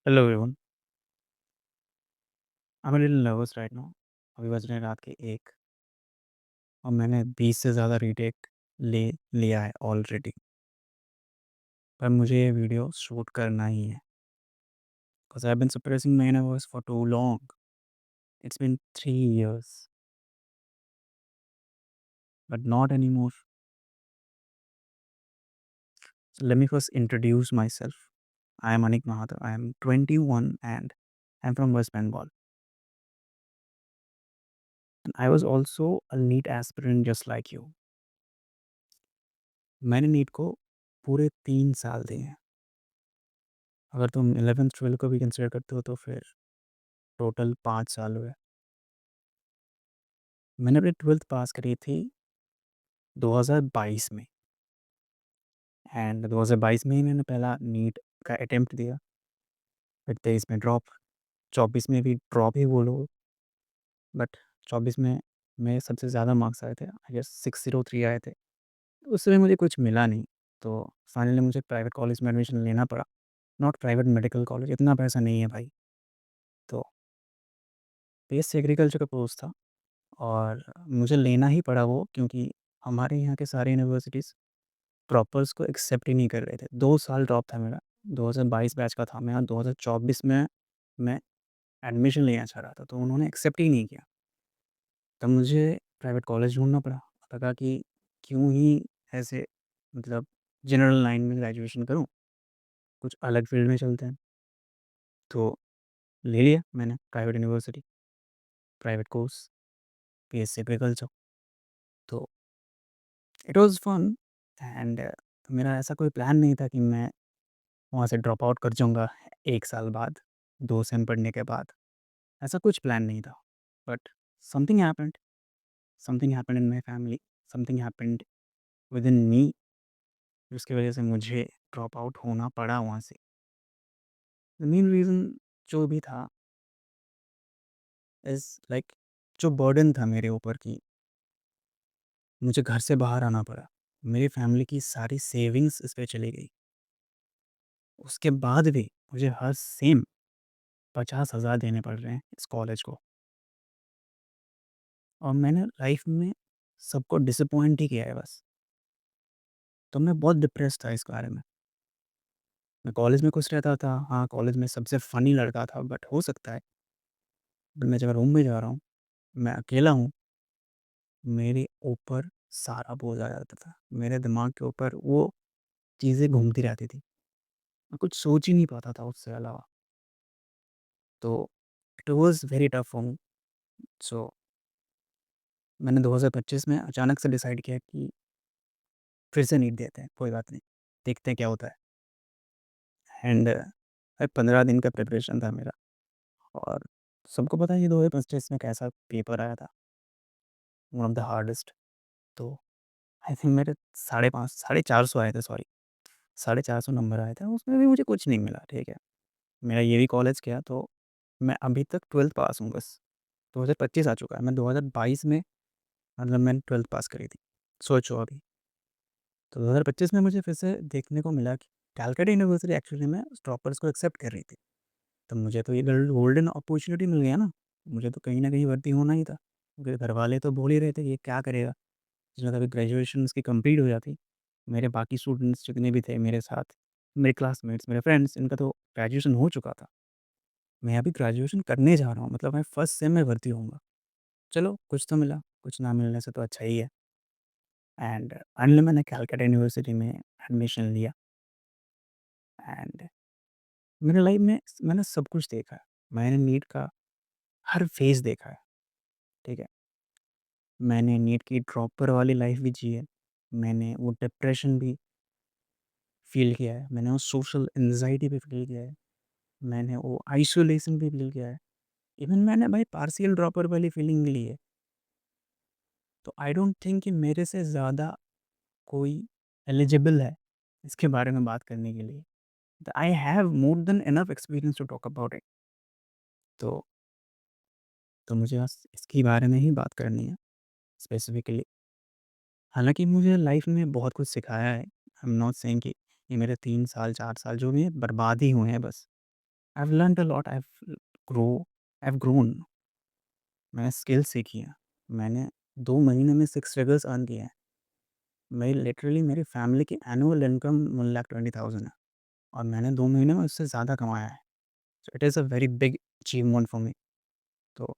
Hello everyone. I am little nervous right now. अभी बज रहे हैं रात के 1 और मैंने 20 से ज़्यादा रीटेक ले लिया है ऑलरेडी। पर मुझे ये वीडियो शूट करना ही है because I have been suppressing my inner voice for too long. It's been 3 years but not anymore. So let me first introduce myself. I am Anik Mahato. I am 21 and I am from West Bengal and I was also a NEET aspirant just like you. मैंने NEET को पूरे 3 साल दिए हैं। अगर तुम 11th-12th को भी कंसीडर करते हो तो फिर टोटल 5 साल हुए। मैंने अपनी 12th पास करी थी 2022 में एंड 2022 में ही मैंने पहला नीट का अटेम्प्ट दिया। फिर 23 में ड्रॉप, 24 में भी ड्रॉप ही बोलो, बट 24 में मेरे सबसे ज़्यादा मार्क्स आए थे, आई गेस 603 आए थे। उस समय मुझे कुछ मिला नहीं, तो फाइनली मुझे प्राइवेट कॉलेज में एडमिशन लेना पड़ा। नॉट प्राइवेट मेडिकल कॉलेज, इतना पैसा नहीं है भाई। तो बीएससी एग्रीकल्चर का कोर्स था और मुझे लेना ही पड़ा वो, क्योंकि हमारे यहाँ के सारे यूनिवर्सिटीज़ ड्रॉपर्स को एक्सेप्ट ही नहीं कर रहे थे। 2 साल ड्रॉप था मेरा, 2022 बैच का था मैं, 2024 में मैं एडमिशन लेना चाह रहा था, तो उन्होंने एक्सेप्ट ही नहीं किया। तब मुझे प्राइवेट कॉलेज ढूँढना पड़ा। लगा कि क्यों ही ऐसे, मतलब जनरल लाइन में ग्रेजुएशन करूँ, कुछ अलग फ़ील्ड में चलते हैं। तो ले लिया मैंने private university, private course, BSc agriculture. तो इट वाज़ फन एंड मेरा ऐसा कोई प्लान नहीं था कि मैं वहाँ से ड्रॉप आउट कर जाऊँगा 1 साल बाद, 2 सेम पढ़ने के बाद। ऐसा कुछ प्लान नहीं था। But something happened, something happened in my family, something happened within me, जिसकी वज़ह से मुझे ड्रॉप आउट होना पड़ा वहाँ से। द मेन रीज़न जो भी था इज़ लाइक, जो बर्डन था मेरे ऊपर कि मुझे घर से बाहर आना पड़ा। मेरी फैमिली की सारी सेविंग्स इस पे चली गई। उसके बाद भी मुझे हर सेम 50,000 देने पड़ रहे हैं इस कॉलेज को, और मैंने लाइफ में सबको डिसअपॉइंट ही किया है बस। तो मैं बहुत डिप्रेस था इस बारे में। मैं कॉलेज में खुश रहता था, हाँ, कॉलेज में सबसे फ़नी लड़का था, बट हो सकता है, बट मैं जब रूम में जा रहा हूँ, मैं अकेला हूँ, मेरे ऊपर सारा बोझ आ जाता था। मेरे दिमाग के ऊपर वो चीज़ें घूमती रहती थी। मैं कुछ सोच ही नहीं पाता था उससे अलावा। तो it was very tough for me. So मैंने 2025 में अचानक से डिसाइड किया कि फिर से नीट देते हैं, कोई बात नहीं, देखते हैं क्या होता है। एंड 15 दिन का प्रिपरेशन था मेरा, और सबको पता है ये 2025 में कैसा पेपर आया था, वन ऑफ द हार्डेस्ट। तो आई थिंक मेरे साढ़े 5 साढ़े 400 आए थे, सॉरी, 450 नंबर आए थे, उसमें भी मुझे कुछ नहीं मिला, ठीक है। मेरा ये भी कॉलेज गया, तो मैं अभी तक 12th पास हूँ बस। 2025 आ चुका है, मैं 2022 में, मतलब मैंने 12th पास करी थी, सोचो अभी। तो 2025 में मुझे फिर से देखने को मिला कि कैलकाटा यूनिवर्सिटी एक्चुअली में टॉपर्स को एक्सेप्ट कर रही थी। तो मुझे तो ये गोल्डन अपॉर्चुनिटी मिल गया ना, मुझे तो कहीं न कहीं भर्ती होना ही था। क्योंकि घरवाले तो बोल ही रहे थे, ये क्या करेगा? जिसने कभी ग्रेजुएशन इसकी कंप्लीट हो जाती। मेरे बाकी स्टूडेंट्स जितने भी थे मेरे साथ, मेरे क्लासमेट्स, मेरे फ्रेंड्स, इनका तो ग्रेजुएशन हो चुका था। मैं अभी ग्रेजुएशन करने जा रहा हूँ, मतलब मैं फर्स्ट सेम में भर्ती होऊँगा। चलो कुछ तो मिला, कुछ ना मिलने से तो अच्छा ही है। एंड फाइनली मैंने कैलकाटा यूनिवर्सिटी में एडमिशन लिया एंड मेरे लाइफ में मैंने सब कुछ देखा है। मैंने नीट का हर फेज़ देखा है, ठीक है? मैंने नीट की ड्रॉपर वाली लाइफ़ भी जी है। मैंने वो डिप्रेशन भी फ़ील किया है। मैंने वो सोशल एंग्ज़ायटी भी फ़ील किया है। मैंने वो आइसोलेशन भी फ़ील किया है। इवन मैंने भाई पार्शियल ड्रॉपर वाली फीलिंग भी ली है। तो आई डोंट थिंक कि मेरे से ज़्यादा कोई एलिजिबल है इसके बारे में बात करने के लिए। I have more than enough experience to talk about it. तो मुझे बस इसके बारे में ही बात करनी है स्पेसिफिकली। हालाँकि मुझे लाइफ़ में बहुत कुछ सिखाया है। आई एम नॉट सेइंग कि ये मेरे 3 साल 4 साल जो भी हैं बर्बाद ही हुए हैं बस। I have learned a lot, grow I have grown. मैंने स्किल्स सीखी हैं। मैंने 2 महीने में 6 फिगर्स अर्न किए हैं। मैं लिटरली मेरी फैमिली की एनुअल इनकम 1,20,000 है और मैंने 2 महीने में उससे ज़्यादा कमाया है। So it is a very big achievement for me. तो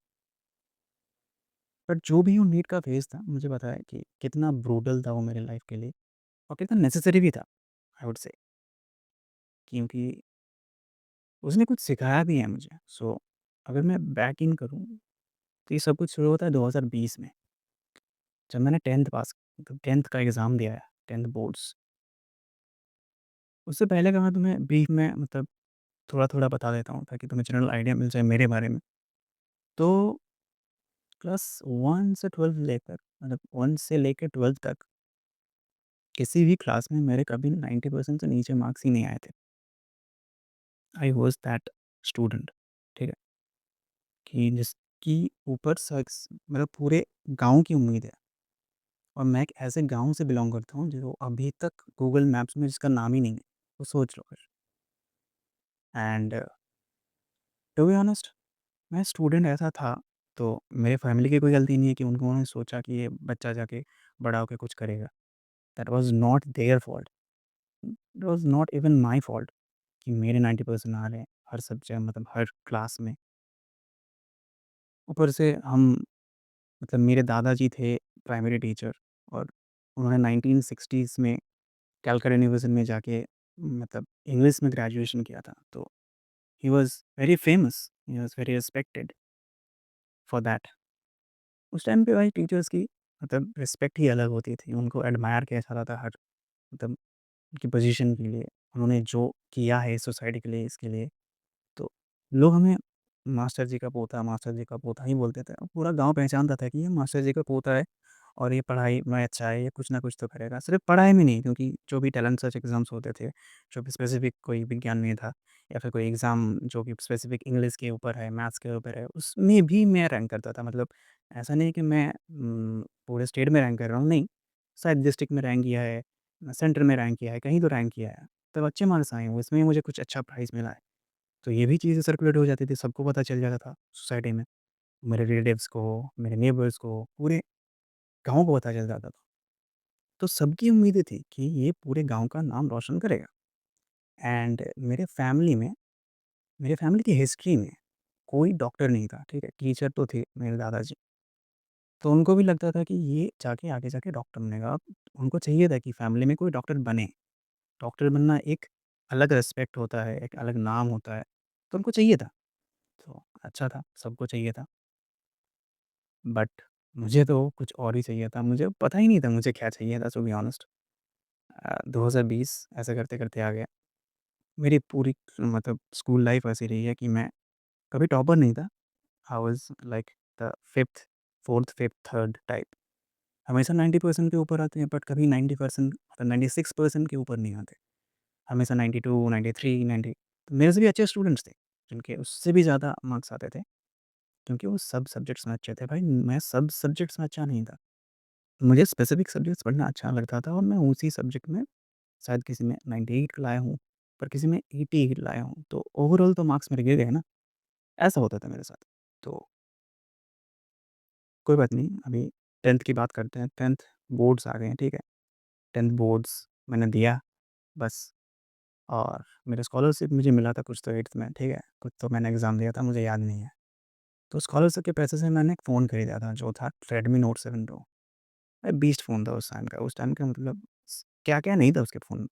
बट जो भी वो नीट का फेज़ था, मुझे पता है कि कितना ब्रूटल था वो मेरी लाइफ़ के लिए और कितना नेसेसरी भी था, आई वुड से, क्योंकि उसने कुछ सिखाया भी है मुझे। सो अगर मैं बैक इन करूँ, तो ये सब कुछ शुरू होता है 2020 में, जब मैंने 10th पास, मतलब 10th का एग्ज़ाम दिया है, 10th बोर्ड्स। उससे पहले का मैं तुम्हें ब्रीफ में, मतलब थोड़ा-थोड़ा बता देता हूँ ताकि तुम्हें जनरल आइडिया मिल जाए मेरे बारे में। तो क्लास 1 से 12 लेकर, मतलब 1 से लेकर 12 तक किसी भी क्लास में मेरे कभी 90% से नीचे मार्क्स ही नहीं आए थे। आई वाज़ दैट स्टूडेंट, ठीक है? कि जिसकी ऊपर सक्स मतलब पूरे गाँव की उम्मीद है और मैं एक ऐसे गाँव से बिलॉन्ग करता हूँ जो अभी तक गूगल मैप्स में जिसका नाम ही नहीं है। तो सोच लो फिर। एंड टू बी ऑनेस्ट, मैं स्टूडेंट ऐसा था, तो मेरे फैमिली की कोई गलती नहीं है कि उन्होंने सोचा कि ये बच्चा जाके बड़ा होके कुछ करेगा। That was not their fault. It was not even my fault कि मेरे 90% आ रहे हैं हर सब्जेक्ट, मतलब हर क्लास में। ऊपर से हम, मतलब मेरे दादाजी थे प्राइमरी टीचर और उन्होंने 1960s में कैलकाटा यूनिवर्सिटी में जाके, मतलब इंग्लिश में ग्रेजुएशन किया था। तो he was very famous, he was very respected for that. उस टाइम पे भाई टीचर्स की, मतलब रिस्पेक्ट ही अलग होती थी। उनको एडमायर किया जाता था हर, मतलब उनकी पोज़ीशन के लिए, उन्होंने जो किया है सोसाइटी के लिए, इसके लिए। तो लोग हमें मास्टर जी का पोता ही बोलते थे। और पूरा गाँव पहचानता था कि ये मास्टर जी का पोता है और ये पढ़ाई में अच्छा है, ये कुछ ना कुछ तो करेगा। सिर्फ़ पढ़ाई में नहीं, क्योंकि जो भी टैलेंट सर्च एग्ज़ाम्स होते थे, जो भी स्पेसिफ़िक कोई विज्ञान में था या फिर कोई एग्ज़ाम जो कि स्पेसिफ़िक इंग्लिश के ऊपर है, मैथ्स के ऊपर है, उसमें भी मैं रैंक करता था। मतलब ऐसा नहीं कि मैं पूरे स्टेट में रैंक कर रहा हूँ, नहीं। शायद डिस्ट्रिक्ट में रैंक किया है, सेंटर में रैंक किया है, कहीं तो रैंक किया है। तब अच्छे मार्क्स आए हैं, उसमें मुझे कुछ अच्छा प्राइज़ मिला है। तो ये भी चीज़ें सर्कुलेट हो जाती थी, सबको पता चल जाता था सोसाइटी में। मेरे रिलेटिव्स को, मेरे नेबर्स को, पूरे गाँव को पता चल जाता था। तो सबकी उम्मीदें थी कि ये पूरे गाँव का नाम रोशन करेगा। एंड मेरे फैमिली की हिस्ट्री में कोई डॉक्टर नहीं था, ठीक है? टीचर तो थे मेरे दादाजी। तो उनको भी लगता था कि ये जाके आगे जाके डॉक्टर बनेगा। अब उनको चाहिए था कि फैमिली में कोई डॉक्टर बने। डॉक्टर बनना एक अलग रिस्पेक्ट होता है, एक अलग नाम होता है। तो उनको चाहिए था। तो अच्छा था, सबको चाहिए था। बट मुझे तो कुछ और ही चाहिए था। मुझे पता ही नहीं था मुझे क्या चाहिए था, टू बी ऑनेस्ट। 2020 ऐसे करते-करते आ गया। मेरी पूरी, मतलब स्कूल लाइफ़ ऐसी रही है कि मैं कभी टॉपर नहीं था। I was like the 5th, 4th, 5th, 3rd type. हमेशा 90% के ऊपर आते हैं, बट कभी 90%, मतलब 96% के ऊपर नहीं आते। हमेशा 92, 93, 90। तो मेरे से भी अच्छे स्टूडेंट्स थे, जिनके उससे भी ज़्यादा मार्क्स आते थे, क्योंकि वो सब सब्जेक्ट्स में अच्छे थे। भाई मैं सब सब्जेक्ट्स में अच्छा नहीं था। मुझे स्पेसिफ़िक सब्जेक्ट्स पढ़ना अच्छा लगता था और मैं उसी सब्जेक्ट में शायद किसी में 98 लाया हूँ, पर किसी में 88 लाया हूँ। तो ओवरऑल तो मार्क्स मेरे गिर गए ना, ऐसा होता था मेरे साथ। तो कोई बात नहीं, अभी 10th की बात करते हैं। 10th बोर्ड्स आ गए हैं, ठीक है? 10th बोर्ड्स मैंने दिया बस। और मेरा स्कॉलरशिप मुझे मिला था कुछ तो 8th में, ठीक है? कुछ तो मैंने एग्ज़ाम दिया था, मुझे याद नहीं है। तो स्कॉलरशिप के पैसे से मैंने एक फ़ोन खरीदा था, जो था Redmi note 7 pro. Beast phone था उस टाइम का। उस टाइम का मतलब स क्या-क्या नहीं था उसके फ़ोन में।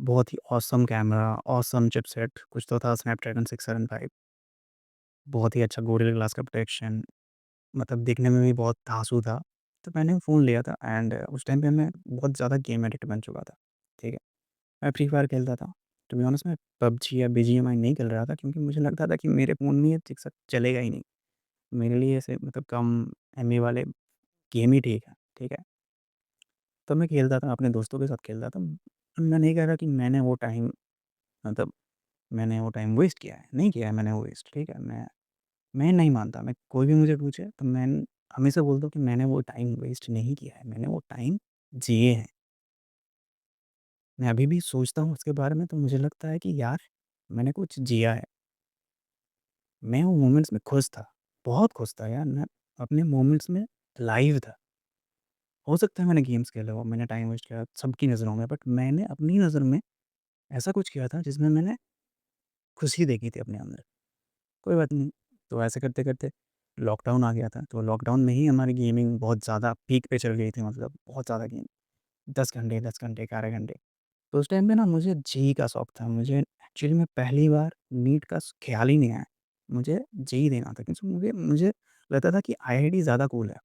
बहुत ही ऑसम कैमरा, ऑसम चिपसेट, कुछ तो था स्नैपड्रैगन 675, बहुत ही अच्छा गोरिल्ला ग्लास का प्रोटेक्शन, मतलब देखने में भी बहुत धांसू था। तो मैंने फ़ोन लिया था एंड उस टाइम पे मैं बहुत ज़्यादा गेम एडिक्ट बन चुका था, ठीक है? मैं फ्री फायर खेलता था। टू बी ऑनेस्ट मैं पबजी या बीजीएमआई नहीं खेल रहा था, क्योंकि मुझे लगता था कि मेरे फ़ोन में ये ठीक से चलेगा ही नहीं। मेरे लिए ऐसे, मतलब कम एमबी वाले गेम ही ठीक है? तो मैं खेलता था, अपने दोस्तों के साथ खेलता था। मैं नहीं कह रहा कि मैंने वो टाइम, मतलब मैंने वो टाइम वेस्ट किया है, नहीं किया है मैंने वो वेस्ट, ठीक है? मैं नहीं मानता, मैं कोई भी मुझे पूछे तो मैं हमेशा बोलता हूँ कि मैंने वो टाइम वेस्ट नहीं किया है, मैंने वो टाइम जिए हैं। मैं अभी भी सोचता हूँ उसके बारे में तो मुझे लगता है कि यार, मैंने कुछ जिया है। मैं वो मोमेंट्स में खुश था, बहुत खुश था यार, मैं अपने मोमेंट्स में लाइव था। हो सकता है मैंने गेम्स खेले हो, मैंने टाइम वेस्ट किया सबकी नज़रों में, बट मैंने अपनी नज़र में ऐसा कुछ किया था जिसमें मैंने खुशी देखी थी अपने अंदर। कोई बात नहीं, तो ऐसे करते-करते लॉकडाउन आ गया था, तो लॉकडाउन में ही हमारी गेमिंग बहुत ज़्यादा पीक पे चल गई थी, मतलब बहुत ज़्यादा गेम, 10 घंटे, 11 घंटे। तो उस टाइम पे ना मुझे जेईई का शौक था, मुझे एक्चुअली में पहली बार नीट का ख़्याल ही नहीं आया। मुझे जेईई देना था क्योंकि मुझे मुझे लगता था कि आईआईटी ज़्यादा कूल है।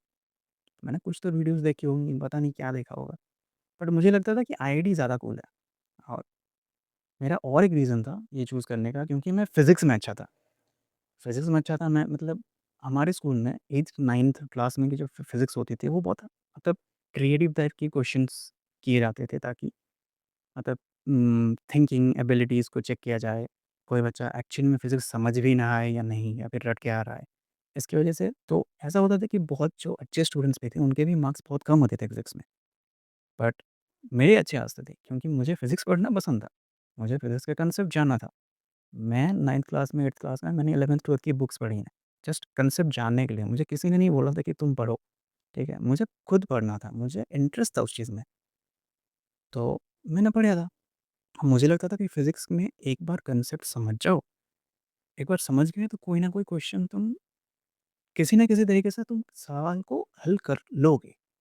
मैंने कुछ तो वीडियोज़ देखी होंगी, पता नहीं क्या देखा होगा, बट मुझे लगता था कि आईआईटी ज़्यादा कूल है। और मेरा और एक रीज़न था ये चूज़ करने का, क्योंकि मैं फ़िज़िक्स में अच्छा था। फ़िज़िक्स में अच्छा था मैं, मतलब हमारे स्कूल में 8th-9th क्लास में की जो फ़िज़िक्स होती थी वो बहुत मतलब क्रिएटिव टाइप के क्वेश्चंस किए जाते थे, ताकि मतलब थिंकिंग एबिलिटीज़ को चेक किया जाए। कोई बच्चा एक्चुअल में फ़िज़िक्स समझ भी ना आए या नहीं, या फिर रट के आ रहा है। इसकी वज़ह से तो ऐसा होता था कि बहुत जो अच्छे स्टूडेंट्स भी थे उनके भी मार्क्स बहुत कम होते थे फ़िज़िक्स में। बट मेरे अच्छे आते थे क्योंकि मुझे फ़िज़िक्स पढ़ना पसंद था। मुझे फ़िज़िक्स का कांसेप्ट जानना था। मैं 9th क्लास में 8th क्लास में मैंने 11th-12th की बुक्स पढ़ी हैं। जस्ट कांसेप्ट जानने के लिए। मुझे किसी ने नहीं बोला था कि तुम पढ़ो, ठीक है? मुझे खुद पढ़ना था, मुझे इंटरेस्ट था उस चीज़ में। तो मैंने पढ़ा था। मुझे लगता था कि फ़िज़िक्स में एक बार कांसेप्ट समझ जाओ, एक बार समझ गए तो कोई ना कोई क्वेश्चन तुम किसी न किसी तरीके से तुम सवाल को हल कर लोगे। You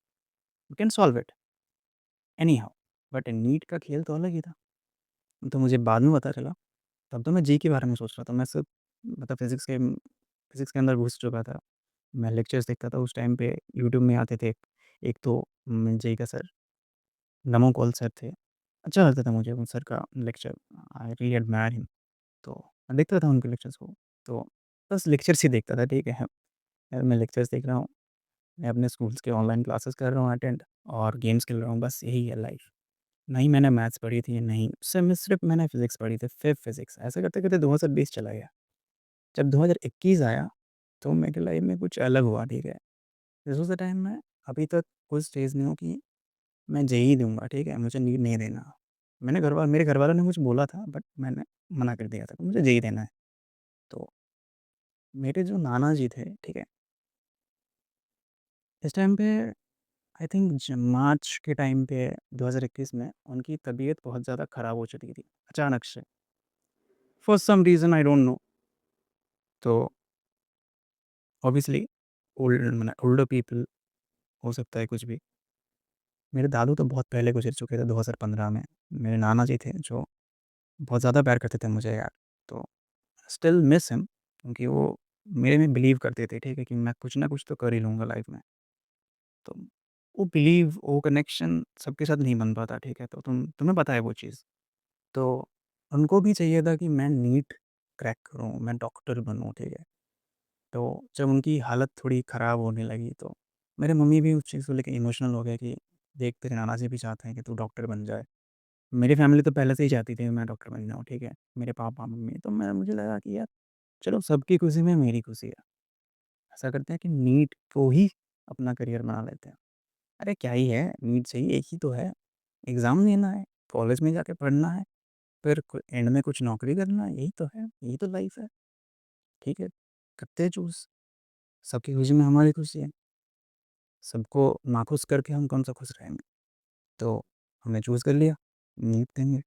can solve it anyhow. But NEET का खेल तो अलग ही था। तो मुझे बाद में पता चला, तब तो मैं जी के बारे में सोच रहा था। मैं सिर्फ़ मतलब फ़िज़िक्स के अंदर घुस चुका था। मैं लेक्चर्स देखता था उस टाइम पे, यूट्यूब में आते थे। एक तो जेईई का सर, नमो कौल सर थे। अच्छा लगता था मुझे उन सर का lecture, I really admire him. तो मैं देखता था उनके लेक्चर्स को। तो बस लेक्चर्स ही देखता था, ठीक है। यार मैं लेक्चर्स देख रहा हूँ, मैं अपने स्कूल्स के ऑनलाइन क्लासेस कर रहा हूँ अटेंड, और गेम्स खेल रहा हूँ, बस यही है लाइफ़। नहीं मैंने मैथ्स पढ़ी थी, नहीं सिर्फ़ मैंने फ़िज़िक्स पढ़ी थी, सिर्फ़ फ़िज़िक्स। ऐसे करते-करते 2020 चला गया। जब 2021 आया, तो मेरी लाइफ़ में कुछ अलग हुआ, ठीक है। दिस वाज़ द टाइम मैं अभी तक उस स्टेज में हूँ कि मैं जेईई दूँगा, ठीक है, मुझे नीट नहीं देना। मेरे घरवालों ने मुझे बोला था, बट मैंने मना कर दिया था कि मुझे जेईई देना है। तो मेरे जो नाना जी थे, ठीक है, इस टाइम पे आई थिंक मार्च के टाइम पे 2021 में उनकी तबीयत बहुत ज़्यादा ख़राब हो चुकी थी, अचानक से। For some reason I don't know. तो ऑब्वियसली ओल्डर पीपल, हो सकता है कुछ भी। मेरे दादू तो बहुत पहले गुज़र चुके थे 2015 में। मेरे नाना जी थे जो बहुत ज़्यादा प्यार करते थे मुझे यार। तो स्टिल मिस हिम, क्योंकि वो मेरे में बिलीव करते थे, ठीक है, कि मैं कुछ ना कुछ तो कर ही लूँगा लाइफ़ में। तो वो बिलीव, वो कनेक्शन सबके साथ नहीं बन पाता, ठीक है? तो तुम्हें पता है वो चीज़। तो उनको भी चाहिए था कि मैं नीट क्रैक करूँ, मैं डॉक्टर बनूँ, ठीक है? तो जब उनकी हालत थोड़ी ख़राब होने लगी, तो मेरे मम्मी भी उस चीज़ को लेके इमोशनल हो गए कि देख तेरे नाना जी भी चाहते हैं कि तू डॉक्टर बन जाए। मेरी फैमिली तो पहले से ही चाहती थी कि मैं डॉक्टर बन जाऊँ, ठीक है? मेरे पापा-मम्मी, तो मुझे लगा कि यार चलो सबकी खुशी में मेरी खुशी है। ऐसा करते हैं कि नीट को ही अपना करियर बना लेते हैं। अरे क्या ही है, नीट से ही एक ही तो है, एग्ज़ाम देना है, कॉलेज में जाके पढ़ना है, फिर एंड में कुछ नौकरी करना है, यही तो है, यही तो लाइफ़ है, ठीक है? करते हैं चूज़, सबकी खुशी में हमारी खुशी है, सबको नाखुश करके हम कौन सा खुश रहेंगे। तो हमने चूज़ कर लिया, नीट देंगे।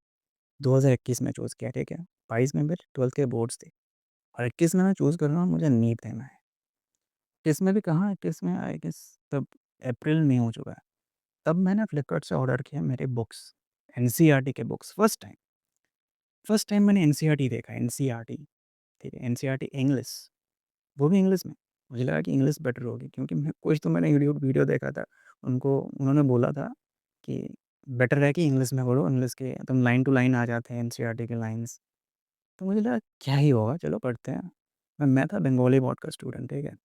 2021 में चूज़ किया, ठीक है? 22 में मेरे 12th के बोर्ड्स थे, और 21 में मैं चूज़ कर रहा हूँ मुझे नीट देना है। 21 में भी कहाँ, 21 में आई गेस तब अप्रैल में हो चुका है। तब मैंने फ्लिपकार्ट से ऑर्डर किया मेरे बुक्स, एनसीईआरटी के बुक्स, फर्स्ट टाइम मैंने एनसीईआरटी देखा, एनसीईआरटी, ठीक है? एनसीईआरटी इंग्लिश, वो भी इंग्लिश में। मुझे लगा कि इंग्लिश बेटर होगी, क्योंकि मैंने वीडियो वीडियो देखा था, उन्होंने बोला था कि बेटर है कि इंग्लिश में पढ़ो, इंग्लिश के तुम लाइन टू लाइन आ जाते हैं एनसीईआरटी के लाइन्स। तो मुझे लगा क्या ही होगा, चलो पढ़ते हैं। मैं था बंगाली बोर्ड का स्टूडेंट, ठीक है?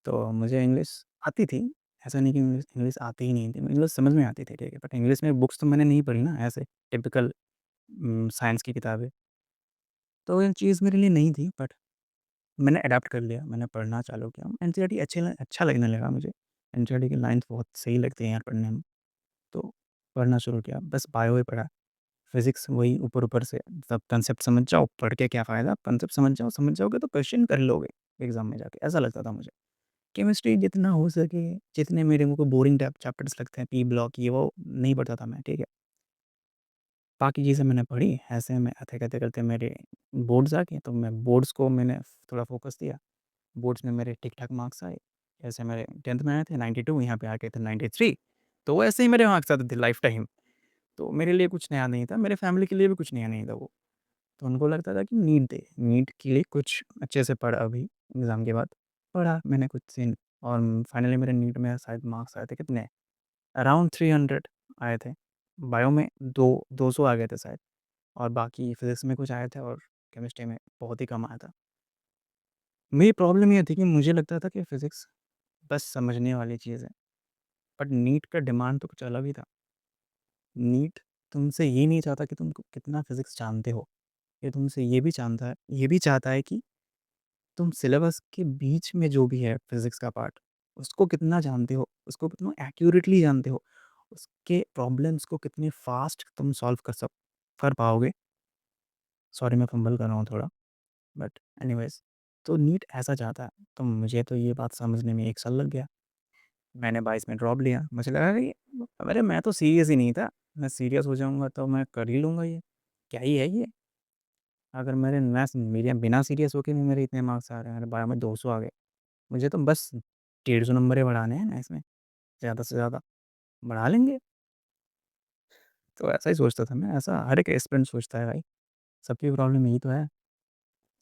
तो मुझे इंग्लिश आती थी, ऐसा नहीं कि इंग्लिश इंग्लिश आती ही नहीं थी, इंग्लिश समझ में आती थी, ठीक है? बट इंग्लिश में बुक्स तो मैंने नहीं पढ़ी ना, ऐसे टिपिकल साइंस की किताबें। तो ये चीज़ मेरे लिए नहीं थी, बट मैंने अडॉप्ट कर लिया, मैंने पढ़ना चालू किया। एनसीईआरटी अच्छा लगने लगा मुझे। एनसीईआरटी की लाइन्स बहुत सही लगती हैं यार पढ़ने में, तो पढ़ना शुरू किया। बस बायो ही पढ़ा, फिज़िक्स वही ऊपर-ऊपर से सब कांसेप्ट समझ जाओ, पढ़ के क्या फ़ायदा, कांसेप्ट समझ जाओगे तो क्वेश्चन कर लोगे एग्ज़ाम में जाके, ऐसा लगता था मुझे। केमिस्ट्री जितना हो सके, जितने मेरे को बोरिंग टाइप चैप्टर्स लगते हैं, पी ब्लॉक ये वो नहीं पढ़ता था मैं, ठीक है। बाकी चीज़ें मैंने पढ़ी, ऐसे में ऐसे करते-करते मेरे बोर्ड्स आ गए, तो मैं बोर्ड्स को मैंने थोड़ा फ़ोकस दिया। बोर्ड्स में मेरे ठीक-ठाक मार्क्स आए। जैसे मेरे 10th में आए थे 92, यहाँ पे आ गए थे 93। तो ऐसे ही मेरे मार्क्स आते थे लाइफ़ टाइम। तो मेरे लिए कुछ नया नहीं था, मेरे फैमिली के लिए भी कुछ नया नहीं था वो। तो उनको लगता था कि नीट दे, नीट के लिए कुछ अच्छे से पढ़ अभी एग्ज़ाम के बाद। पढ़ा मैंने कुछ सीन और फाइनली मेरे नीट में शायद मार्क्स आए थे कितने? अराउंड 300 आए थे। बायो में 200 आ गए थे शायद और बाकी फिज़िक्स में कुछ आए थे और केमिस्ट्री में बहुत ही कम आया था। मेरी प्रॉब्लम ये थी कि मुझे लगता था कि फिज़िक्स बस समझने वाली चीज़ है, बट नीट का डिमांड तो कुछ अलग ही था। नीट तुमसे ये नहीं चाहता कि तुम कितना फिज़िक्स जानते हो, ये तुमसे ये भी चाहता है कि तुम सिलेबस के बीच में जो भी है फिज़िक्स का पार्ट, उसको कितना जानते हो, उसको कितना एक्यूरेटली जानते हो, उसके प्रॉब्लम्स को कितने फ़ास्ट तुम सॉल्व कर पाओगे। सॉरी मैं फंबल कर रहा हूँ थोड़ा, बट एनीवेज़ तो नीट ऐसा चाहता है, तो मुझे तो ये बात समझने में 1 साल लग गया। मैंने 22 में ड्रॉप लिया। मुझे लगा कि अरे मैं तो सीरियस ही नहीं था। मैं सीरियस हो जाऊँगा तो मैं कर ही लूँगा ये। क्या ही है ये? अगर मेरे बिना सीरियस होके भी मेरे इतने मार्क्स आ रहे हैं, अरे बायो में 200 आ गए। मुझे तो बस 150 नंबर ही बढ़ाने हैं ना इसमें, ज़्यादा से ज़्यादा। बढ़ा लेंगे। तो ऐसा ही सोचता था मैं, ऐसा हर एक एस्पिरेंट सोचता है भाई। सबकी प्रॉब्लम यही तो है।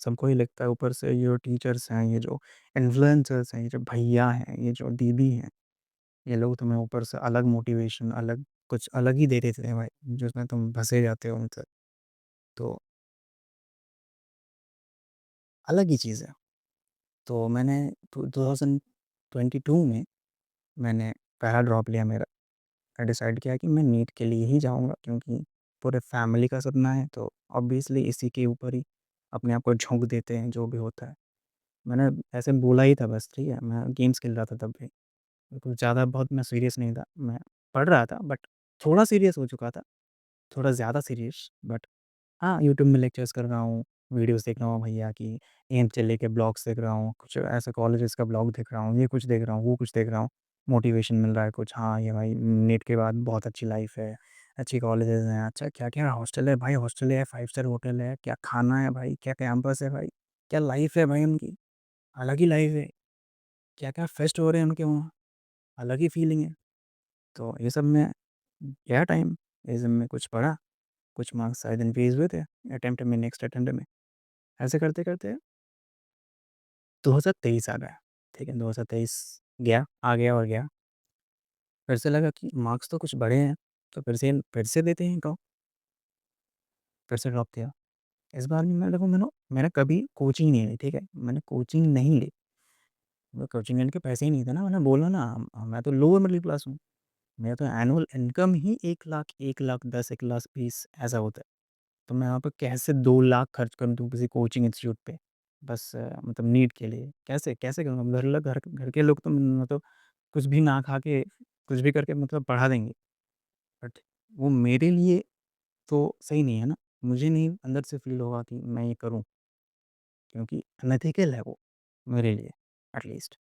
सबको ही लगता है ऊपर से ये जो टीचर्स हैं, ये जो इन्फ्लुएंसर्स हैं, ये जो भैया हैं, ये जो दीदी हैं, ये लोग तुम्हें ऊपर से अलग मोटिवेशन अलग कुछ अलग ही दे देते हैं भाई, जिसमें तुम फँसे जाते हो उनसे। तो अलग ही चीज़ है। तो मैंने 2022 में मैंने पहला ड्रॉप लिया मेरा। मैं डिसाइड किया कि मैं नीट के लिए ही जाऊँगा क्योंकि पूरे फैमिली का सपना है, तो ऑब्वियसली इसी के ऊपर ही अपने आप को झोंक देते हैं, जो भी होता है। मैंने ऐसे बोला ही था बस, ठीक है? मैं गेम्स खेल रहा था तब भी। कुछ ज़्यादा बहुत मैं सीरियस नहीं था। मैं पढ़ रहा था बट थोड़ा सीरियस हो चुका था। थोड़ा ज़्यादा सीरियस बट हाँ, यूट्यूब में लेक्चर्स कर रहा हूँ, वीडियोज़ देख रहा हूँ भैया की, एम्स से लेके ब्लॉग्स देख रहा हूँ, कुछ ऐसे कॉलेजेस का ब्लॉग देख रहा हूँ, ये कुछ देख रहा हूँ, वो कुछ देख रहा हूँ। मोटिवेशन मिल रहा है कुछ, हाँ, ये भाई नीट के बाद बहुत अच्छी लाइफ़ है, अच्छी कॉलेजेस हैं, अच्छा क्या-क्या हॉस्टल है भाई, हॉस्टल है, 5 स्टार होटल है, क्या खाना है भाई, क्या कैंपस है भाई, क्या लाइफ़ है भाई उनकी, अलग ही लाइफ़ है। क्या-क्या फेस्ट हो रहे हैं उनके वहाँ, अलग ही फीलिंग है। तो ये सब में गया टाइम, ये सब में कुछ पढ़ा, कुछ मार्क्स शायद इंक्रीज़ हुए थे अटेम्प्ट में नेक्स्ट अटेम्प्ट में। ऐसे करते-करते 2023 आ गया, ठीक है? 2023 गया, आ गया और गया। फिर से लगा कि मार्क्स तो कुछ बढ़े हैं, तो फिर से देते हैं एक फिर से ड्रॉप किया। इस बार भी मैंने कभी कोचिंग नहीं ली, ठीक है? मैंने कोचिंग नहीं ली। वो कोचिंग लेने के पैसे ही नहीं थे ना, मैंने बोला ना मैं तो लोअर मिडल क्लास हूँ। मेरा तो एनुअल इनकम ही 1 लाख, 1 लाख 10, 1 लाख 20 ऐसा होता है। तो मैं वहाँ पे कैसे 2 लाख खर्च कर दूँ किसी कोचिंग इंस्टीट्यूट पे? बस मतलब नीट के लिए। कैसे कैसे करूँगा? घर के लोग तो मतलब कुछ भी ना खा के, कुछ भी करके मतलब पढ़ा देंगे। बट वो मेरे लिए तो सही नहीं है ना। मुझे नहीं अंदर से फ़ील होगा कि मैं ये करूँ, क्योंकि अनएथिकल है वो मेरे लिए एटलीस्ट।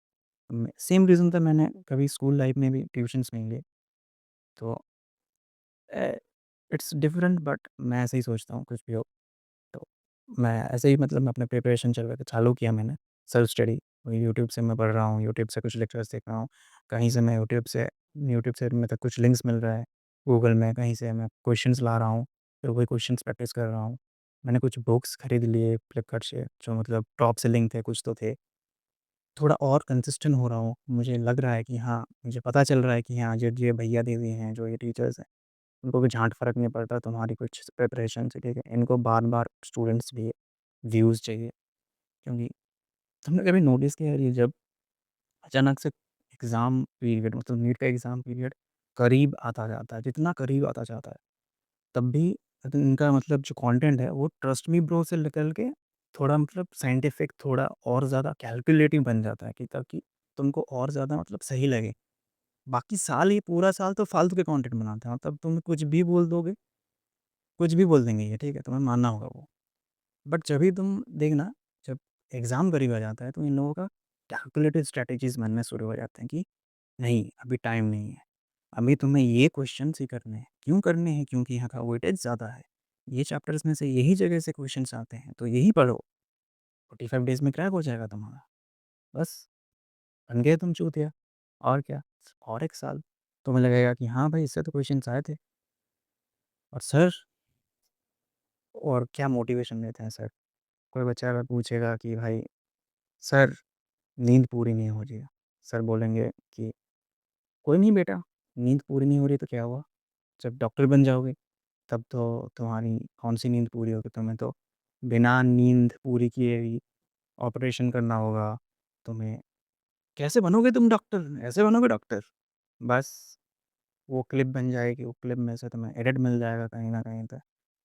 सेम रीज़न था मैंने कभी स्कूल लाइफ़ में भी ट्यूशन्स नहीं लिए। तो अ, इट्स डिफरेंट बट मैं ऐसे ही सोचता हूँ कुछ भी हो। तो मैं ऐसे ही मतलब मैं अपना प्रिपरेशन चल रहा था, चालू किया मैंने सेल्फ स्टडी। वही यूट्यूब से मैं पढ़ रहा हूँ, यूट्यूब से कुछ लेक्चर्स देख रहा हूँ, कहीं से मैं यूट्यूब से मतलब कुछ लिंक्स मिल रहा है, गूगल में कहीं से मैं क्वेश्चंस ला रहा हूँ, फिर वही क्वेश्चंस प्रैक्टिस कर रहा हूँ। मैंने कुछ बुक्स खरीद लिए फ्लिपकार्ट से, जो मतलब टॉप सेलिंग थे, कुछ तो थे। थोड़ा और कंसिस्टेंट हो रहा हूँ, मुझे लग रहा है कि हाँ, मुझे पता चल रहा है कि हाँ, जो ये भैया-दीदी हैं, जो ये टीचर्स हैं, उनको भी झांट फ़र्क नहीं पड़ता तुम्हारी कुछ प्रिपरेशन से, ठीक है? इनको बार-बार स्टूडेंट्स चाहिए, व्यूज़ चाहिए। क्योंकि तुमने कभी नोटिस किया है ये जब अचानक से एग्ज़ाम पीरियड मतलब नीट का एग्ज़ाम पीरियड करीब आता जाता है, जितना करीब आता जाता है, तब भी इनका मतलब जो कंटेंट है वो ट्रस्ट मी ब्रो से निकल के थोड़ा मतलब साइंटिफिक थोड़ा और ज़्यादा कैलकुलेटिव बन जाता है कि ताकि तुमको और ज़्यादा मतलब सही लगे। बाकी साल ये पूरा साल तो फालतू के कंटेंट बनाते हैं, तब तुम कुछ भी बोल दोगे कुछ भी बोल देंगे ये, ठीक है? तुम्हें मानना होगा वो। बट जभी तुम देखना, जब एग्ज़ाम करीब आ जाता है तो इन लोगों का कैलकुलेटेड स्ट्रैटेजीज़ मन में शुरू हो जाते हैं कि नहीं, अभी टाइम नहीं है। अभी तुम्हें ये क्वेश्चन्स ही करने हैं। क्यों करने हैं? क्योंकि यहाँ का वेटेज ज़्यादा है। ये चैप्टर्स में से यही जगह से क्वेश्चन्स आते हैं, तो यही पढ़ो। 45 डेज़ में क्रैक हो जाएगा तुम्हारा। बस, बन गए तुम चूतिया। और क्या? और 1 साल तुम्हें लगेगा कि हाँ भाई, इससे तो क्वेश्चन्स आए थे। और सर, और क्या मोटिवेशन देते हैं सर। कोई बच्चा अगर पूछेगा कि भाई सर, नींद पूरी नहीं हो रही है। सर बोलेंगे कि कोई नहीं बेटा, नींद पूरी नहीं हो रही तो क्या हुआ? जब डॉक्टर बन जाओगे तब तो तुम्हारी कौन-सी नींद पूरी होगी? तुम्हें तो बिना नींद पूरी किए ही ऑपरेशन करना होगा। तुम्हें कैसे बनोगे तुम डॉक्टर? ऐसे बनोगे डॉक्टर? बस, वो क्लिप बन जाएगी, वो क्लिप में से तुम्हें एडिट मिल जाएगा कहीं न कहीं पे।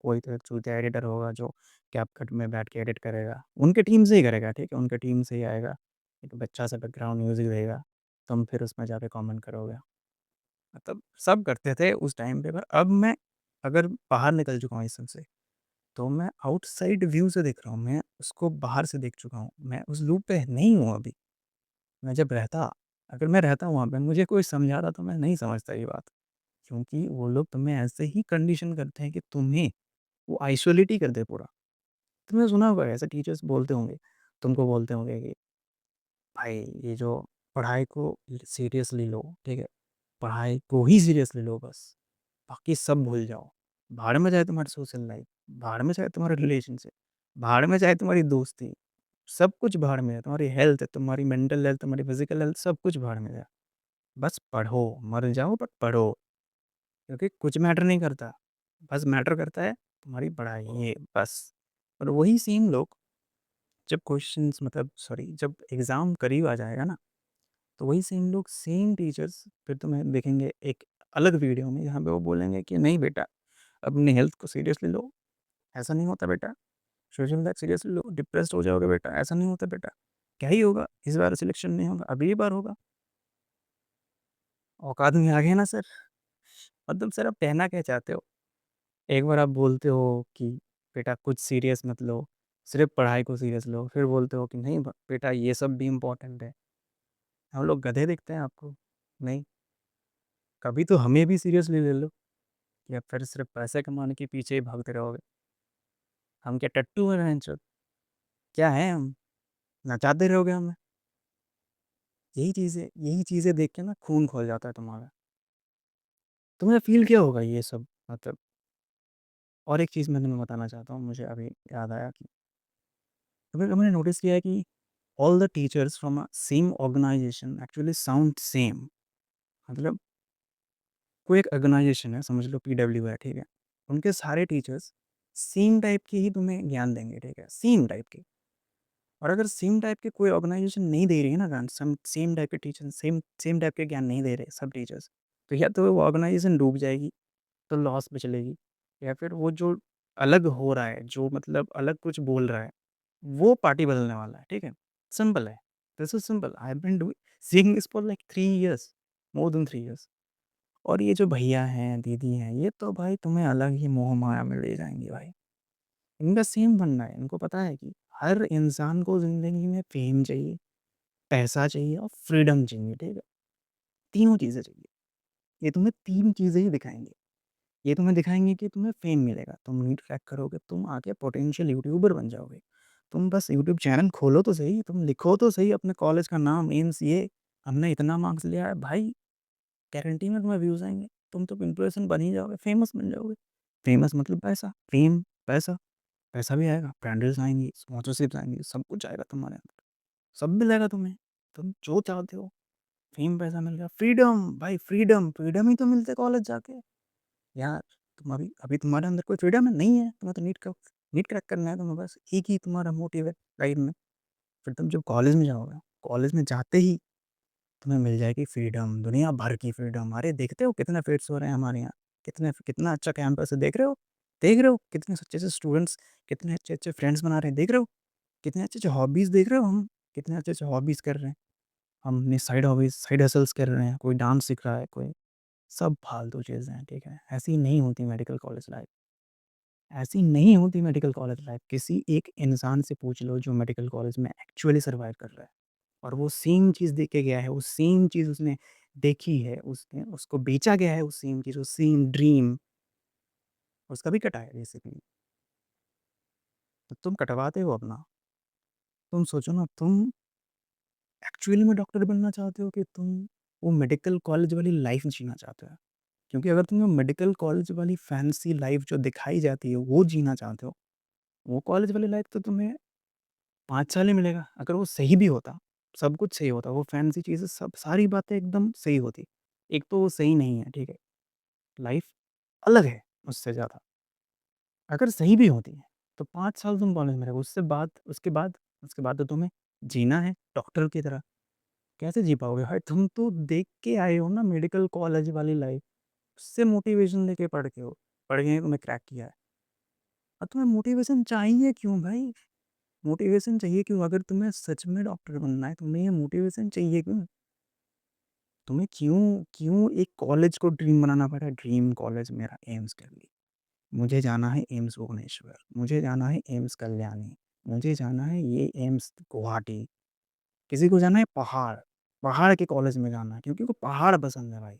कोई तो एक चूतिया एडिटर होगा जो कैपकट में बैठ के एडिट करेगा। उनके टीम से ही करेगा, ठीक है? उनके टीम से ही आएगा। एक अच्छा सा बैकग्राउंड म्यूज़िक देगा, तुम फिर उसमें जाके कमेंट करोगे। मतलब सब करते थे उस टाइम पे, पर अब मैं अगर बाहर निकल चुका हूँ इस सब से, तो मैं आउटसाइड व्यू से देख रहा हूँ, मैं उसको बाहर से देख चुका हूँ। मैं उस लूप पे नहीं हूँ अभी। मैं जब रहता अगर मैं रहता वहाँ पे, मुझे कोई समझाता तो मैं नहीं समझता ये बात। क्योंकि वो लोग तुम्हें ऐसे ही कंडीशन करते हैं कि तुम्हें वो आइसोलेट ही कर दे पूरा। तुमने सुना होगा ऐसे टीचर्स बोलते होंगे, तुमको बोलते होंगे कि भाई ये जो पढ़ाई को सीरियसली लो, ठीक है? पढ़ाई को ही सीरियसली लो बस, बाकी सब भूल जाओ। भाड़ में जाए तुम्हारी सोशल लाइफ, भाड़ में जाए तुम्हारे रिलेशनशिप, भाड़ में जाए तुम्हारी दोस्ती, सब कुछ भाड़ में है। तुम्हारी हेल्थ, तुम्हारी मेंटल हेल्थ, तुम्हारी फिजिकल हेल्थ, सब कुछ भाड़ में जाए। बस पढ़ो, मर जाओ बट पढ़ो, क्योंकि कुछ मैटर नहीं करता। बस मैटर करता है तुम्हारी पढ़ाई, ये बस। और वही सेम लोग जब क्वेश्चंस मतलब सॉरी जब एग्ज़ाम करीब आ जाएगा ना, तो वही सेम लोग, सेम टीचर्स फिर तुम्हें देखेंगे एक अलग वीडियो में, जहाँ पे वो बोलेंगे कि नहीं बेटा, अपनी हेल्थ को सीरियसली लो, ऐसा नहीं होता बेटा। सोशल लाइफ सीरियसली लो, डिप्रेस्ड हो जाओगे बेटा, ऐसा नहीं होता बेटा। क्या ही होगा, इस बार सिलेक्शन नहीं होगा, अगली बार होगा। औकात में आ गए ना सर। मतलब सर, आप कहना क्या चाहते हो? एक बार आप बोलते हो कि बेटा कुछ सीरियस मत लो, सिर्फ़ पढ़ाई को सीरियस लो, फिर बोलते हो कि नहीं बेटा ये सब भी इम्पोर्टेंट है। हम लोग गधे दिखते हैं आपको? नहीं, कभी तो हमें भी सीरियसली ले लो, या फिर सिर्फ़ पैसे कमाने के पीछे ही भागते रहोगे। हम क्या टट्टू हैं भैनचोद? क्या हैं हम? नचाते रहोगे हमें। यही चीज़ें देख के ना खून खौल जाता है तुम्हारा। तुम्हें फ़ील किया होगा ये सब मतलब। और एक चीज़ मैं तुम्हें बताना चाहता हूँ, मुझे अभी याद आया कि कभी मैंने नोटिस किया है कि all the teachers from a same organisation actually sound same. मतलब कोई एक ऑर्गेनाइजेशन है, समझ लो पीडब्ल्यू है, ठीक है? उनके सारे टीचर्स सेम टाइप के ही तुम्हें ज्ञान देंगे, ठीक है? सेम टाइप के। और अगर सेम टाइप के कोई ऑर्गेनाइजेशन नहीं दे रही है ना ज्ञान, सम सेम टाइप के टीचर सेम सेम टाइप के ज्ञान नहीं दे रहे सब टीचर्स, तो या तो वो ऑर्गेनाइजेशन डूब जाएगी, तो लॉस में चलेगी, या फिर वो जो अलग हो रहा है, जो मतलब अलग कुछ बोल रहा है, वो पार्टी बदलने वाला है, ठीक है? सिंपल है। This is simple. I have been doing seeing this for like 3 years, more than 3 years. और ये जो भैया हैं, दीदी हैं, ये तो भाई तुम्हें अलग ही मोह-माया में ले जाएँगे भाई। इनका सेम बनना है, इनको पता है कि हर इंसान को ज़िंदगी में फ़ेम चाहिए, पैसा चाहिए और फ्रीडम चाहिए, ठीक है? तीनों चीज़ें चाहिए। ये तुम्हें 3 चीज़ें ही दिखाएँगे। ये तुम्हें दिखाएँगे कि तुम्हें फ़ेम मिलेगा, तुम नीट क्रैक करोगे, तुम आगे पोटेंशियल यूट्यूबर बन जाओगे। तुम बस यूट्यूब चैनल खोलो तो सही, तुम लिखो तो सही अपने कॉलेज का नाम, एम्स ये, हमने इतना मार्क्स लिया है, भाई गारंटी में तुम्हें व्यूज़ आएँगे। तुम तो इन्फ्लुएंसर बन ही जाओगे, फ़ेमस बन जाओगे। फ़ेमस मतलब पैसा, फ़ेम, पैसा, पैसा भी आएगा, ब्रांडेड्स आएँगी, स्पॉन्सरशिप्स आएँगी, सब कुछ आएगा तुम्हारे अंदर। सब मिलेगा तुम्हें, तुम जो चाहते हो, फ़ेम, पैसा मिल गया, फ्रीडम भाई फ्रीडम, फ्रीडम ही तो मिलते कॉलेज जाके। यार, तुम अभी अभी तुम्हारे अंदर कोई फ्रीडम है? नहीं है, तुम्हें तो नीट क्रैक करना है तुम्हें, बस एक ही तुम्हारा मोटिव है लाइफ़ में। फिर तुम जब कॉलेज में जाओगे, कॉलेज में जाते ही तुम्हें मिल जाएगी फ्रीडम, दुनिया भर की फ्रीडम। अरे देखते हो कितने फेट्स हो रहे हैं हमारे यहाँ, कितना अच्छा कैंपस है, देख रहे हो? देख रहे हो कितने अच्छे-अच्छे स्टूडेंट्स, कितने अच्छे-अच्छे फ्रेंड्स बना रहे हैं, देख रहे हो? कितने अच्छे-अच्छे हॉबीज़ देख रहे हो हम, कितने अच्छे-अच्छे हॉबीज़ कर रहे हैं। हम अपनी साइड हॉबीज़, साइड हसल्स कर रहे हैं, कोई डांस सीख रहा है, कोई सब फालतू चीज़ें हैं, ठीक है? ऐसी नहीं होती मेडिकल कॉलेज लाइफ़। ऐसी नहीं होती मेडिकल कॉलेज लाइफ़। किसी एक इंसान से पूछ लो जो मेडिकल कॉलेज में एक्चुअली सर्वाइव कर रहा है और वो सेम चीज़ देख के गया है, वो सेम चीज़ उसने देखी है, उसने उसको बेचा गया है वो सेम चीज़, वो सेम ड्रीम उसका भी कटा है बेसिकली। तो तुम कटवाते हो अपना। तुम सोचो ना, तुम एक्चुअली में डॉक्टर बनना चाहते हो कि तुम वो मेडिकल कॉलेज वाली लाइफ़ जीना चाहते हो? क्योंकि अगर तुम्हें मेडिकल कॉलेज वाली फैंसी लाइफ़ जो दिखाई जाती है वो जीना चाहते हो, वो कॉलेज वाली लाइफ़ तो तुम्हें 5 साल ही मिलेगा। अगर वो सही भी होता, सब कुछ सही होता, वो फैंसी चीज़ें सब सारी बातें एकदम सही होती। एक तो वो सही नहीं है, ठीक है? लाइफ़ अलग है उससे ज़्यादा। अगर सही भी होती है, तो 5 साल तुम कॉलेज में रहोगे, उसके बाद तो तुम्हें जीना है डॉक्टर की तरह। कैसे जी पाओगे भाई? तुम तो देख के आए हो ना मेडिकल कॉलेज वाली लाइफ़, उससे मोटिवेशन लेके पढ़ के तुमने क्रैक किया है। अब तुम्हें मोटिवेशन चाहिए क्यों भाई? मोटिवेशन चाहिए क्यों? अगर तुम्हें सच में डॉक्टर बनना है, तुम्हें ये मोटिवेशन चाहिए क्यों? तुम्हें क्यों क्यों एक कॉलेज को ड्रीम बनाना पड़ा? ड्रीम कॉलेज मेरा एम्स दिल्ली, मुझे जाना है एम्स भुवनेश्वर, मुझे जाना है एम्स कल्याणी, मुझे जाना है ये एम्स गुवाहाटी, किसी को जाना है पहाड़, पहाड़ के कॉलेज में जाना है क्योंकि उसको पहाड़ पसंद है भाई।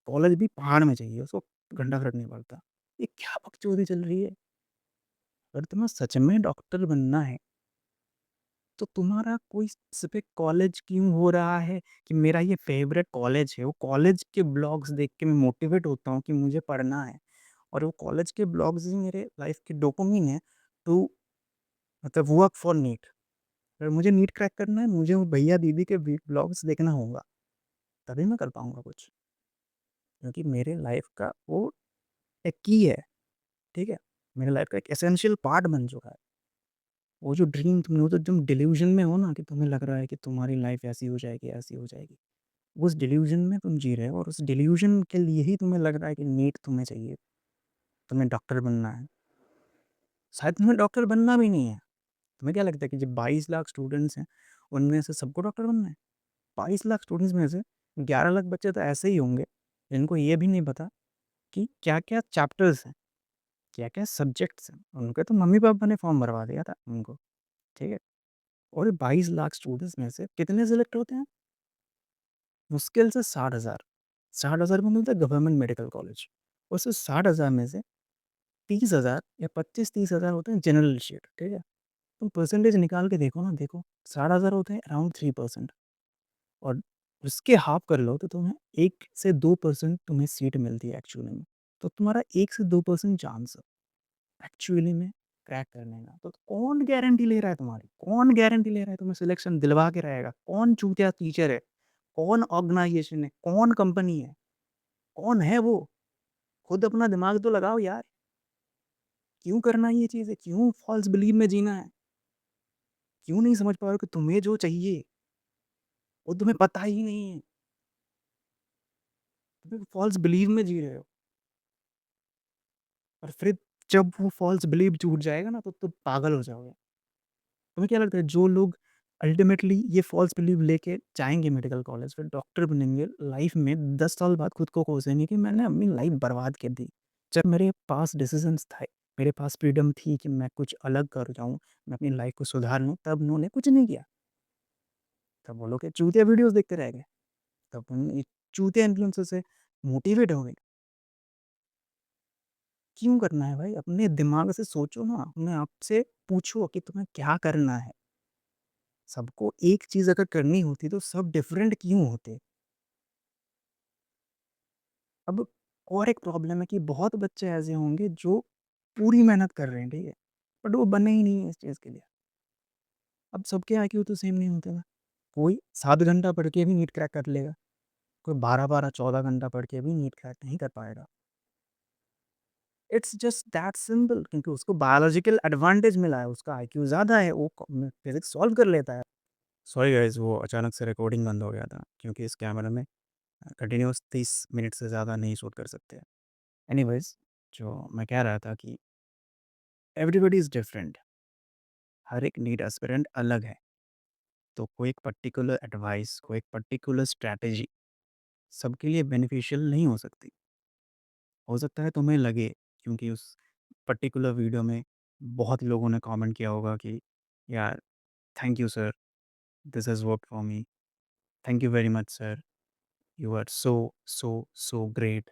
कॉलेज भी पहाड़ में चाहिए, उसको घंटा फर्क नहीं पड़ता। ये क्या बकचोदी चल रही है? अगर तुम्हें सच में डॉक्टर बनना है तो तुम्हारा कोई स्पेसिफिक कॉलेज क्यों हो रहा है कि मेरा ये फेवरेट कॉलेज है? वो कॉलेज के ब्लॉग्स देख के मैं मोटिवेट होता हूँ कि मुझे पढ़ना है और वो कॉलेज के ब्लॉग्स ही मेरे लाइफ की डोपामाइन है टू मतलब वर्क फॉर नीट। अगर मुझे नीट क्रैक करना है, मुझे वो भैया दीदी के ब्लॉग्स देखना होगा, तभी मैं कर पाऊँगा कुछ। क्योंकि मेरे लाइफ का वो एक की है, ठीक है? मेरे लाइफ का एक एसेंशियल पार्ट बन चुका है। वो जो ड्रीम तुमने वो तो तुम डिल्यूज़न में हो ना कि तुम्हें लग रहा है कि तुम्हारी लाइफ ऐसी हो जाएगी, ऐसी हो जाएगी। उस डिल्यूज़न में तुम जी रहे हो और उस डिल्यूज़न के लिए ही तुम्हें लग रहा है कि नीट तुम्हें चाहिए, तुम्हें डॉक्टर बनना है। शायद तुम्हें डॉक्टर बनना भी नहीं है। तुम्हें क्या लगता है कि जो 22 लाख स्टूडेंट्स हैं, उनमें से सबको डॉक्टर बनना है? 22 लाख स्टूडेंट्स में से 11 लाख बच्चे तो ऐसे ही होंगे, जिनको ये भी नहीं पता कि क्या-क्या चैप्टर्स हैं, क्या-क्या सब्जेक्ट्स हैं। उनके तो मम्मी-पापा ने फॉर्म भरवा दिया था उनको, ठीक है? और 22 लाख स्टूडेंट्स में से कितने सेलेक्ट होते हैं? मुश्किल से 60,000। 60,000 को मिलता है गवर्नमेंट मेडिकल कॉलेज। उस 60,000 में से 30,000 या 25-30,000 होते हैं जनरल शीट, ठीक है? तुम परसेंटेज निकाल के देखो ना, देखो 60,000 होते हैं अराउंड 3% और उसके हाफ कर लो तो तुम्हें 1 से 2% तुम्हें सीट मिलती है एक्चुअली में। तो तुम्हारा 1 से 2% चांस है एक्चुअली में क्रैक करने का। तो कौन गारंटी ले रहा है तुम्हारी? कौन गारंटी ले रहा है तुम्हें सिलेक्शन दिलवा के रहेगा? कौन चूतिया टीचर है? कौन ऑर्गनाइज़ेशन है? कौन कंपनी है? कौन है वो? खुद अपना दिमाग तो लगाओ यार। क्यों करना है ये चीज़ें? क्यों फ़ॉल्स बिलीव में जीना है? क्यों नहीं समझ पा रहे हो कि तुम्हें जो चाहिए, वो तुम्हें पता ही नहीं है? तुम फ़ॉल्स बिलीव में जी रहे हो और फिर जब वो फ़ॉल्स बिलीव टूट जाएगा ना, तो तुम पागल हो जाओगे। तुम्हें क्या लगता है जो लोग अल्टीमेटली ये फ़ॉल्स बिलीव लेके जाएँगे मेडिकल कॉलेज, फिर डॉक्टर बनेंगे, लाइफ़ में 10 साल बाद खुद को कोसेंगे कि मैंने अपनी लाइफ़ बर्बाद कर दी। जब मेरे पास डिसीज़न्स थे, मेरे पास फ्रीडम थी कि मैं कुछ अलग कर जाऊँ, मैं अपनी लाइफ़ को सुधार लूँ, तब उन्होंने कुछ नहीं किया। तब वो लोग ये चूतिया वीडियोज़ देखते रह गए। तब उन ये चूतिया इन्फ्लुएंसर से मोटिवेट हो गए। क्यों करना है भाई? अपने दिमाग से सोचो ना, अपने आप से पूछो कि तुम्हें क्या करना है? सबको एक चीज़ अगर करनी होती तो सब डिफरेंट क्यों होते? अब और एक प्रॉब्लम है कि बहुत बच्चे ऐसे होंगे जो पूरी मेहनत कर रहे हैं, ठीक है? बट वो बने ही नहीं है इस चीज़ के लिए। अब सबके आईक्यू तो सेम नहीं होते ना। कोई 7 घंटा पढ़ के भी नीट क्रैक कर लेगा, कोई 12-12, 14 घंटा पढ़ के भी नीट क्रैक नहीं कर पाएगा। इट्स जस्ट दैट सिंपल क्योंकि उसको बायोलॉजिकल एडवांटेज मिला है, उसका आईक्यू ज़्यादा है, वो फिज़िक्स सॉल्व कर लेता है। सॉरी गाइज़ वो अचानक से रिकॉर्डिंग बंद हो गया था क्योंकि इस कैमरा में कंटिन्यूअस 30 मिनट से ज़्यादा नहीं शूट कर सकते। एनीवेज़ जो मैं कह रहा था कि एवरीबॉडी इज़ डिफरेंट, हर एक नीट एस्पिरेंट अलग है। तो कोई एक पर्टिकुलर एडवाइस, कोई एक पर्टिकुलर स्ट्रैटेजी सबके लिए बेनिफिशियल नहीं हो सकती। हो सकता है तुम्हें लगे क्योंकि उस पर्टिकुलर वीडियो में बहुत लोगों ने कमेंट किया होगा कि यार, thank you sir, this has worked for me, thank you very much sir, you are so great,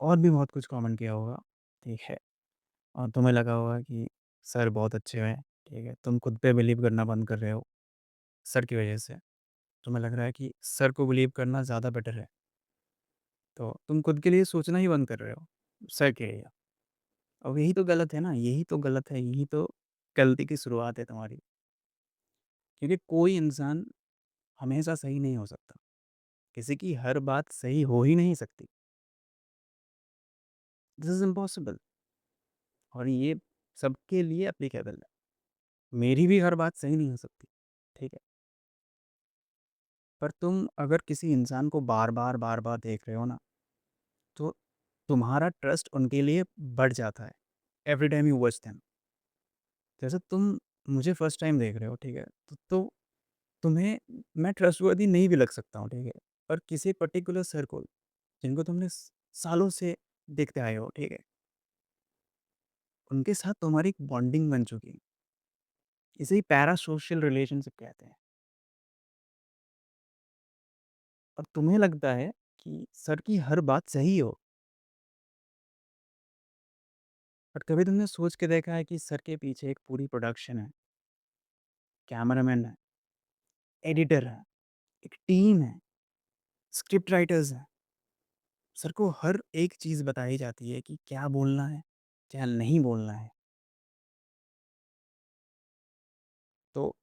और भी बहुत कुछ कमेंट किया होगा, ठीक है। और तुम्हें लगा होगा कि सर बहुत अच्छे हैं, ठीक है। तुम खुद पे बिलीव करना बंद कर रहे हो सर की वजह से। तुम्हें लग रहा है कि सर को बिलीव करना ज़्यादा बेटर है, तो तुम खुद के लिए सोचना ही बंद कर रहे हो सर के लिए। और यही तो गलत है ना, यही तो गलत है, यही तो गलती की शुरुआत है तुम्हारी। क्योंकि कोई इंसान हमेशा सही नहीं हो सकता, किसी की हर बात सही हो ही नहीं सकती। दिस इज़ इम्पॉसिबल, और ये सबके लिए एप्लीकेबल है। मेरी भी हर बात सही नहीं हो सकती, ठीक है। पर तुम अगर किसी इंसान को बार-बार देख रहे हो ना, तो तुम्हारा ट्रस्ट उनके लिए बढ़ जाता है, every time you watch them. जैसे तुम मुझे फर्स्ट टाइम देख रहे हो, ठीक है, तो तुम्हें मैं ट्रस्टवर्दी नहीं भी लग सकता हूँ, ठीक है। पर किसी पर्टिकुलर सर को, जिनको तुमने सालों से देखते आए हो, ठीक है, उनके साथ तुम्हारी एक बॉन्डिंग बन चुकी है। इसे ही पैरा सोशल रिलेशनशिप कहते हैं। और तुम्हें लगता है कि सर की हर बात सही हो, पर कभी तुमने सोच के देखा है कि सर के पीछे एक पूरी प्रोडक्शन है, कैमरामैन है, एडिटर है, एक टीम है, स्क्रिप्ट राइटर्स हैं। सर को हर एक चीज़ बताई जाती है कि क्या बोलना है, क्या नहीं बोलना है। तो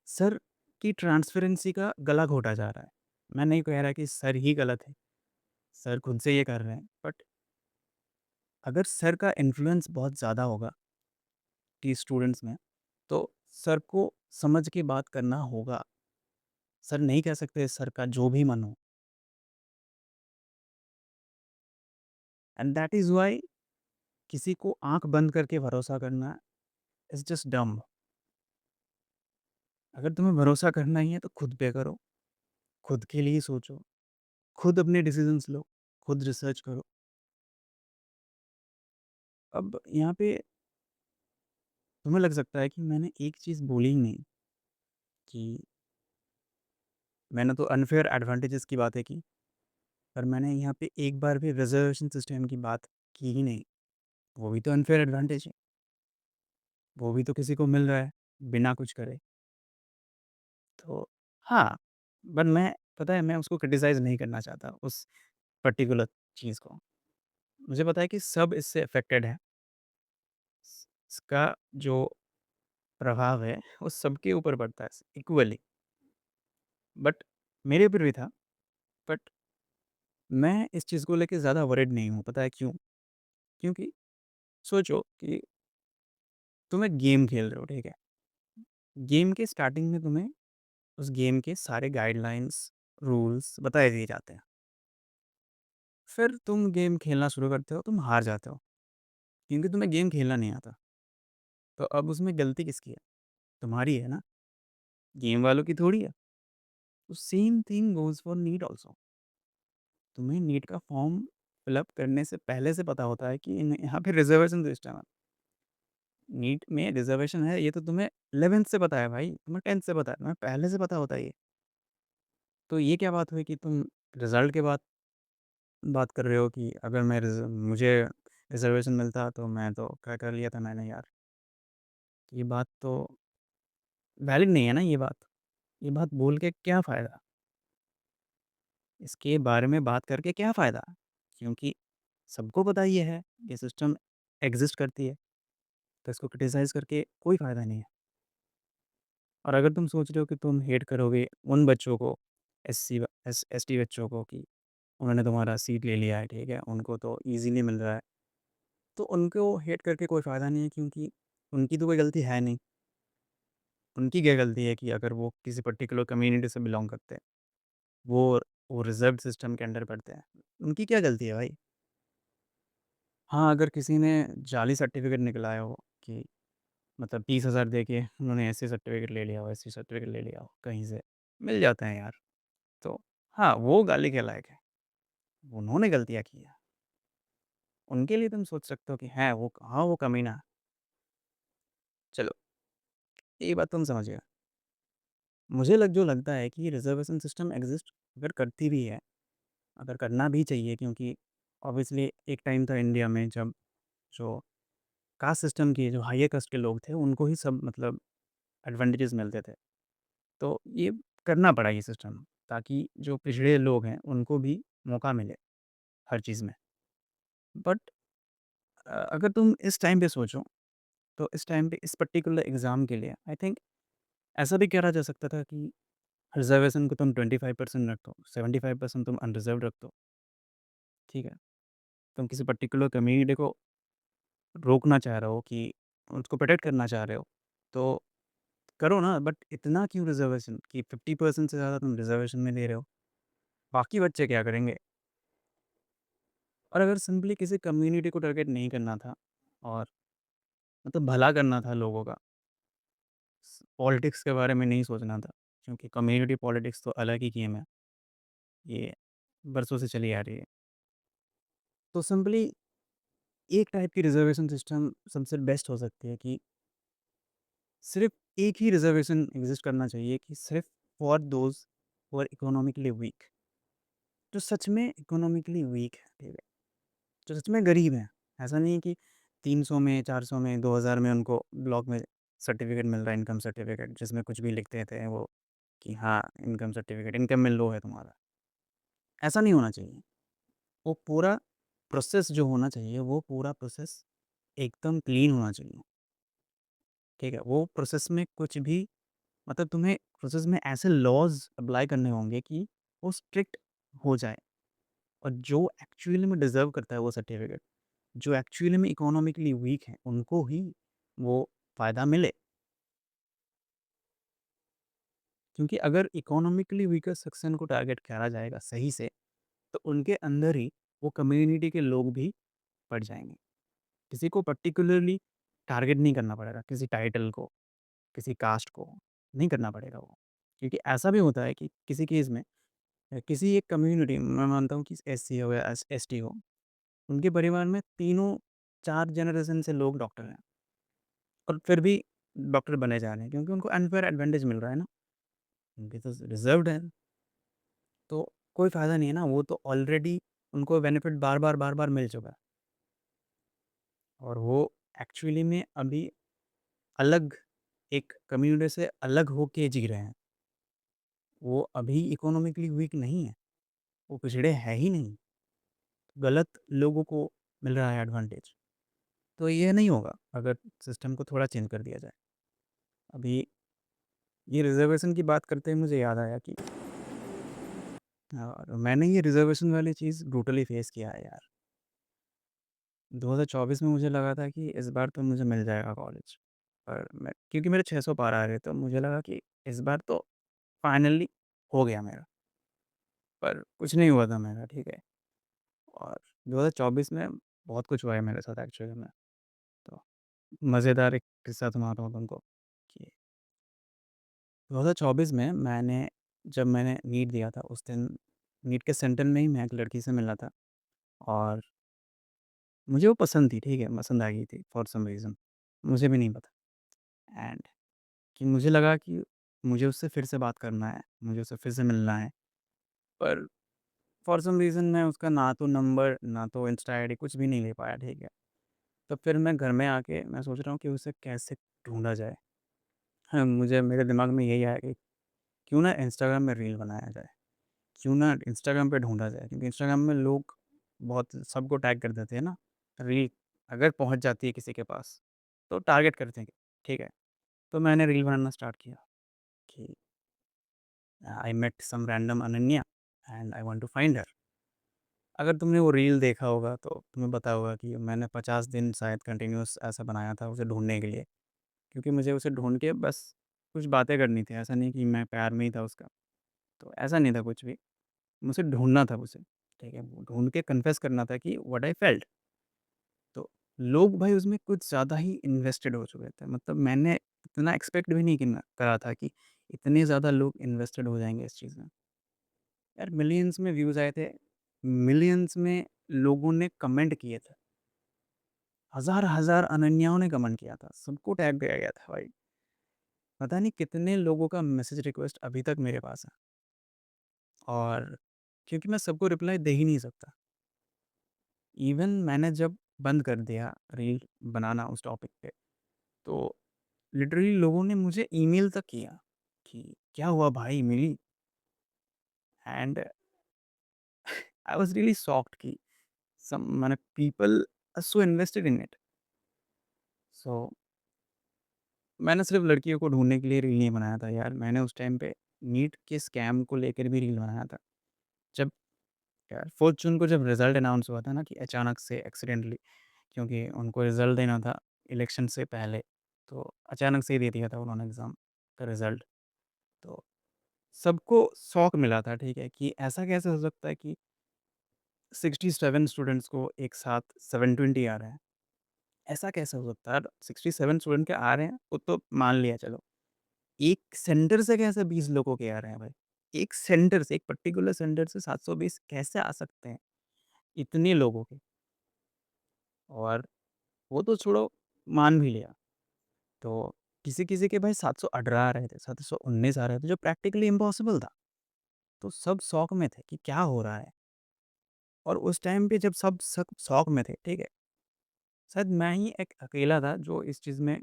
सर की ट्रांसपेरेंसी का गला घोटा जा रहा है। मैं नहीं कह रहा कि सर ही गलत है, सर खुद से ये कर रहे हैं, बट अगर सर का इन्फ्लुएंस बहुत ज़्यादा होगा कि स्टूडेंट्स में, तो सर को समझ के बात करना होगा। सर नहीं कह सकते सर का जो भी मन हो, एंड दैट इज़ व्हाई किसी को आँख बंद करके भरोसा करना इज़ जस्ट डम्ब। अगर तुम्हें भरोसा करना ही है तो खुद पे करो, खुद के लिए सोचो, खुद अपने डिसीजंस लो, खुद रिसर्च करो। अब यहाँ पे तुम्हें लग सकता है कि मैंने एक चीज़ बोली ही नहीं, कि मैंने तो अनफेयर एडवांटेजेस की बातें की, पर मैंने यहाँ पे एक बार भी रिजर्वेशन सिस्टम की बात की ही नहीं। वो भी तो अनफेयर एडवांटेज है, वो भी तो किसी को मिल रहा है बिना कुछ करे। तो हाँ, बट मैं, पता है, मैं उसको क्रिटिसाइज़ नहीं करना चाहता उस पर्टिकुलर चीज़ को। मुझे पता है कि सब इससे अफ़ेक्टेड हैं। इसका जो प्रभाव है वो सबके ऊपर पड़ता है इक्वली, बट मेरे ऊपर भी था। बट मैं इस चीज़ को लेके ज़्यादा वरीड नहीं हूँ, पता है क्यों? क्योंकि सोचो कि तुम्हें गेम खेल रहे हो, ठीक है? गेम के स्टार्टिंग में तुम्हें उस गेम के सारे गाइडलाइंस, रूल्स बताए दिए जाते हैं। फिर तुम गेम खेलना शुरू करते हो, तुम हार जाते हो, क्योंकि तुम्हें गेम खेलना नहीं आता। तो अब उसमें गलती किसकी है? तुम्हारी है ना, गेम वालों की थोड़ी है। तो same thing goes for NEET also. तुम्हें नीट का फॉर्म फिलअप करने से पहले से पता होता है कि यहाँ पे रिजर्वेशन सिस्टम है। नीट में रिजर्वेशन है, ये तो तुम्हें 11th से पता है भाई, तुम्हें 10th से पता है, तुम्हें पहले से पता होता है ये। तो ये क्या बात हुई कि तुम रिज़ल्ट के बाद बात कर रहे हो कि अगर मुझे रिजर्वेशन मिलता तो मैं तो क्या कर लिया था मैंने यार। ये बात तो वैलिड नहीं है ना ये बात। ये बात बोल के क्या फ़ायदा? इसके बारे में बात करके क्या फ़ायदा? क्योंकि सबको पता ये सिस्टम एग्ज़िस्ट करती है, तो इसको क्रिटिसाइज़ करके कोई फ़ायदा नहीं है। और अगर तुम सोच रहे हो कि तुम हेट करोगे उन बच्चों को, एसटी बच्चों को, कि उन्होंने तुम्हारा सीट ले लिया है, ठीक है? उनको तो ईज़िली मिल रहा है। तो उनको हेट करके कोई फ़ायदा नहीं है, क्योंकि उनकी तो कोई गलती है नहीं। उनकी क्या गलती है कि अगर वो किसी पर्टिकुलर कम्युनिटी से बिलॉन्ग करते हैं, वो वो रिज़र्व्ड सिस्टम के अंडर पड़ते हैं। उनकी क्या गलती है भाई? हाँ, अगर किसी ने जाली सर्टिफ़िकेट निकलाया हो कि मतलब 30,000 दे के उन्होंने ऐसे सर्टिफ़िकेट ले लिया हो, ऐसी सर्टिफ़िकेट ले लिया हो कहीं से, मिल जाते हैं यार। तो हाँ, वो गाली के लायक है। उन्होंने गलतियाँ की हैं। उनके लिए तुम सोच सकते हो कि है वो हाँ, वो कमीना है। चलो, ये बात तुम समझ गए। मुझे जो लगता है कि रिज़र्वेशन सिस्टम एग्ज़िस्ट अगर करती भी है, अगर करना भी चाहिए, क्योंकि ऑब्वियसली एक टाइम था इंडिया में जब जो कास्ट सिस्टम के जो हायर कास्ट के लोग थे, उनको ही सब मतलब एडवांटेजेस मिलते थे। तो ये करना पड़ा ये सिस्टम, ताकि जो पिछड़े लोग हैं, उनको भी मौका मिले हर चीज़ में। बट अगर तुम इस टाइम पे सोचो, तो इस टाइम पे इस पर्टिकुलर एग्ज़ाम के लिए आई थिंक ऐसा भी करा जा सकता था कि रिज़र्वेशन को तुम 25% रख दो, 75% तुम अनरिज़र्व्ड रख दो, ठीक है? तुम किसी पर्टिकुलर कम्युनिटी को रोकना चाह रहे हो कि उसको प्रोटेक्ट करना चाह रहे हो, तो करो ना, बट इतना क्यों रिज़र्वेशन कि 50% से ज़्यादा तुम रिज़र्वेशन में ले रहे हो? बाकी बच्चे क्या करेंगे? और अगर सिंपली किसी कम्युनिटी को टारगेट नहीं करना था और मतलब भला करना था लोगों का, पॉलिटिक्स के बारे में नहीं सोचना था, क्योंकि कम्युनिटी पॉलिटिक्स तो अलग ही गेम है, ये बरसों से चली आ रही है। तो सिंपली एक टाइप की रिज़र्वेशन सिस्टम सबसे बेस्ट हो सकती है कि सिर्फ़ एक ही रिज़र्वेशन एग्ज़िस्ट करना चाहिए कि सिर्फ़ for those who are economically weak, जो सच में इकोनॉमिकली वीक है, ठीक है? जो सच में गरीब हैं। ऐसा नहीं है कि 300 में, 400 में, 2000 में उनको ब्लॉक में सर्टिफ़िकेट मिल रहा है, इनकम सर्टिफ़िकेट, जिसमें कुछ भी लिख देते हैं वो कि हाँ, इनकम सर्टिफ़िकेट, इनकम में लो है तुम्हारा। ऐसा नहीं होना चाहिए। वो पूरा प्रोसेस जो होना चाहिए, वो पूरा प्रोसेस एकदम क्लीन होना चाहिए, ठीक है? वो प्रोसेस में कुछ भी मतलब तुम्हें प्रोसेस में ऐसे लॉज़ अप्लाई करने होंगे कि वो स्ट्रिक्ट हो जाए, और जो एक्चुअली में डिज़र्व करता है वो सर्टिफ़िकेट, जो एक्चुअली में इकोनॉमिकली वीक हैं, उनको ही वो फ़ायदा मिले। क्योंकि अगर इकोनॉमिकली वीकर सेक्शन को टारगेट करा जाएगा सही से, तो उनके अंदर ही वो कम्युनिटी के लोग भी पड़ जाएँगे। किसी को पर्टिकुलरली टारगेट नहीं करना पड़ेगा, किसी टाइटल को, किसी कास्ट को, नहीं करना पड़ेगा वो। क्योंकि ऐसा भी होता है कि किसी केस में किसी एक कम्युनिटी, मैं मानता हूँ कि एससी हो या एसटी हो, उनके परिवार में तीनों 4 जनरेशन से लोग डॉक्टर हैं, और फिर भी डॉक्टर बने जा रहे हैं, क्योंकि उनको अनफेयर एडवांटेज मिल रहा है ना, उनके तो रिज़र्व्ड है, तो कोई फ़ायदा नहीं है ना, वो तो ऑलरेडी उनको बेनिफिट बार-बार, बार-बार मिल चुका है, और वो एक्चुअली में अभी अलग एक कम्युनिटी से अलग होके जी रहे हैं। वो अभी इकोनॉमिकली वीक नहीं है, वो पिछड़े हैं ही नहीं, गलत लोगों को मिल रहा है एडवांटेज। तो ये नहीं होगा अगर सिस्टम को थोड़ा चेंज कर दिया जाए। अभी ये रिज़र्वेशन की बात करते ही मुझे याद आया कि मैंने ये रिज़र्वेशन वाली चीज़ ब्रूटली फ़ेस किया है यार। 2024 में मुझे लगा था कि इस बार तो मुझे मिल जाएगा कॉलेज। पर मैं क्योंकि मेरे 600 पार आ रहे, तो मुझे लगा कि इस बार तो फाइनली हो गया मेरा, पर कुछ नहीं हुआ था मेरा, ठीक है? और 2024 में बहुत कुछ हुआ है मेरे साथ एक्चुअली में। तो मज़ेदार एक किस्सा सुनाता हूँ तुमको कि 2024 में जब मैंने नीट दिया था, उस दिन नीट के सेंटर में ही मैं एक लड़की से मिला था, और मुझे वो पसंद थी, ठीक है? पसंद आ गई थी फॉर सम रीज़न, मुझे भी नहीं पता, एंड कि मुझे लगा कि मुझे उससे फिर से बात करना है, मुझे उससे फिर से मिलना है, पर फॉर सम रीज़न मैं उसका ना तो नंबर, ना तो इंस्टा आईडी कुछ भी नहीं ले पाया, ठीक है? तो फिर मैं घर में आके मैं सोच रहा हूँ कि उसे कैसे ढूँढा जाए? हाँ, मुझे मेरे दिमाग में यही आया कि क्यों ना इंस्टाग्राम में रील बनाया जाए? क्यों ना इंस्टाग्राम पे ढूँढा जाए? क्योंकि इंस्टाग्राम में लोग बहुत सबको टैग कर देते हैं ना, रील अगर पहुँच जाती है किसी के पास, तो टारगेट करते हैं, ठीक है? तो मैंने रील बनाना स्टार्ट किया कि I met some random Ananya and I want to find her. अगर तुमने वो रील देखा होगा तो तुम्हें पता होगा कि मैंने 50 दिन शायद कंटिन्यूअस ऐसा बनाया था उसे ढूँढने के लिए, क्योंकि मुझे उसे ढूँढ के बस कुछ बातें करनी थी, ऐसा नहीं कि मैं प्यार में ही था उसका। तो ऐसा नहीं था कुछ भी, मुझे ढूँढना था उसे, ठीक है? वो ढूँढ के कन्फेस करना था कि व्हाट आई फेल्ट। तो लोग भाई उसमें कुछ ज़्यादा ही इन्वेस्टेड हो चुके थे। मतलब मैंने इतना एक्सपेक्ट भी नहीं किना करा था कि इतने ज़्यादा लोग इन्वेस्टेड हो जाएँगे इस चीज़ में। यार मिलियंस में व्यूज़ आए थे, मिलियंस में लोगों ने कमेंट किए थे। हज़ार-हज़ार अनन्याओं ने कमेंट किया था, सबको टैग किया गया था भाई। पता नहीं कितने लोगों का मैसेज रिक्वेस्ट अभी तक मेरे पास है और क्योंकि मैं सबको रिप्लाई दे ही नहीं सकता। इवन मैंने जब बंद कर दिया रील बनाना उस टॉपिक पे, तो लिटरली लोगों ने मुझे ईमेल तक किया कि, "क्या हुआ भाई मिली?" And I was really shocked कि some many people are so invested in it. So मैंने सिर्फ़ लड़कियों को ढूँढने के लिए रील नहीं बनाया था यार, मैंने उस टाइम पे नीट के स्कैम को लेकर भी रील बनाया था। जब यार 4th जून को जब रिज़ल्ट अनाउंस हुआ था ना कि अचानक से एक्सीडेंटली, क्योंकि उनको रिज़ल्ट देना था इलेक्शन से पहले, तो अचानक से ही दे दिया था उन्होंने एग्ज़ाम का रिज़ल्ट। तो सबको शॉक मिला था, ठीक है, कि ऐसा कैसे हो सकता है कि 67 स्टूडेंट्स को एक साथ 720 आ रहे हैं। ऐसा कैसे हो सकता है? 67 स्टूडेंट के आ रहे हैं, वो तो मान लिया चलो। एक सेंटर से कैसे 20 लोगों के आ रहे हैं भाई? एक सेंटर से, एक पर्टिकुलर सेंटर से 720 कैसे आ सकते हैं, इतने लोगों के? और वो तो छोड़ो, मान भी लिया, तो किसी-किसी के भाई 718 आ रहे थे, 719 आ रहे थे, जो प्रैक्टिकली इम्पॉसिबल था। तो सब शॉक में थे कि क्या हो रहा है? और उस टाइम पे जब सब शॉक में थे, ठीक है? शायद मैं ही एक अकेला था जो इस चीज़ में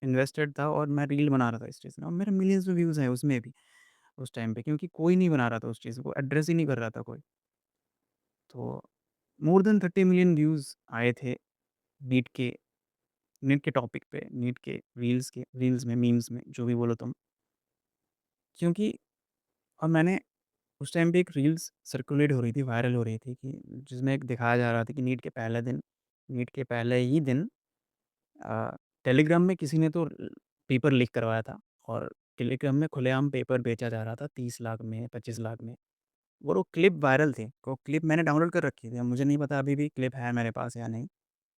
इन्वेस्टेड था और मैं रील बना रहा था इस चीज़ में और मेरे मिलियंस में व्यूज़ हैं उसमें भी, उस टाइम पे, क्योंकि कोई नहीं बना रहा था उस चीज़ को, एड्रेस ही नहीं कर रहा था कोई। तो मोर देन 30 मिलियन व्यूज़ आए थे नीट के नीट के टॉपिक पे, नीट के रील्स में, मीम्स में, जो भी बोलो तुम। क्योंकि और मैंने उस टाइम पे एक रील्स सर्कुलेट हो रही थी, वायरल हो रही थी कि जिसमें एक दिखाया जा रहा था कि नीट के पहले ही दिन टेलीग्राम में किसी ने तो पेपर लीक करवाया था और टेलीग्राम में खुलेआम पेपर बेचा जा रहा था 30 लाख में, 25 लाख में। वो क्लिप वायरल थी, वो क्लिप मैंने डाउनलोड कर रखी थी। अब मुझे नहीं पता अभी भी क्लिप है मेरे पास या नहीं,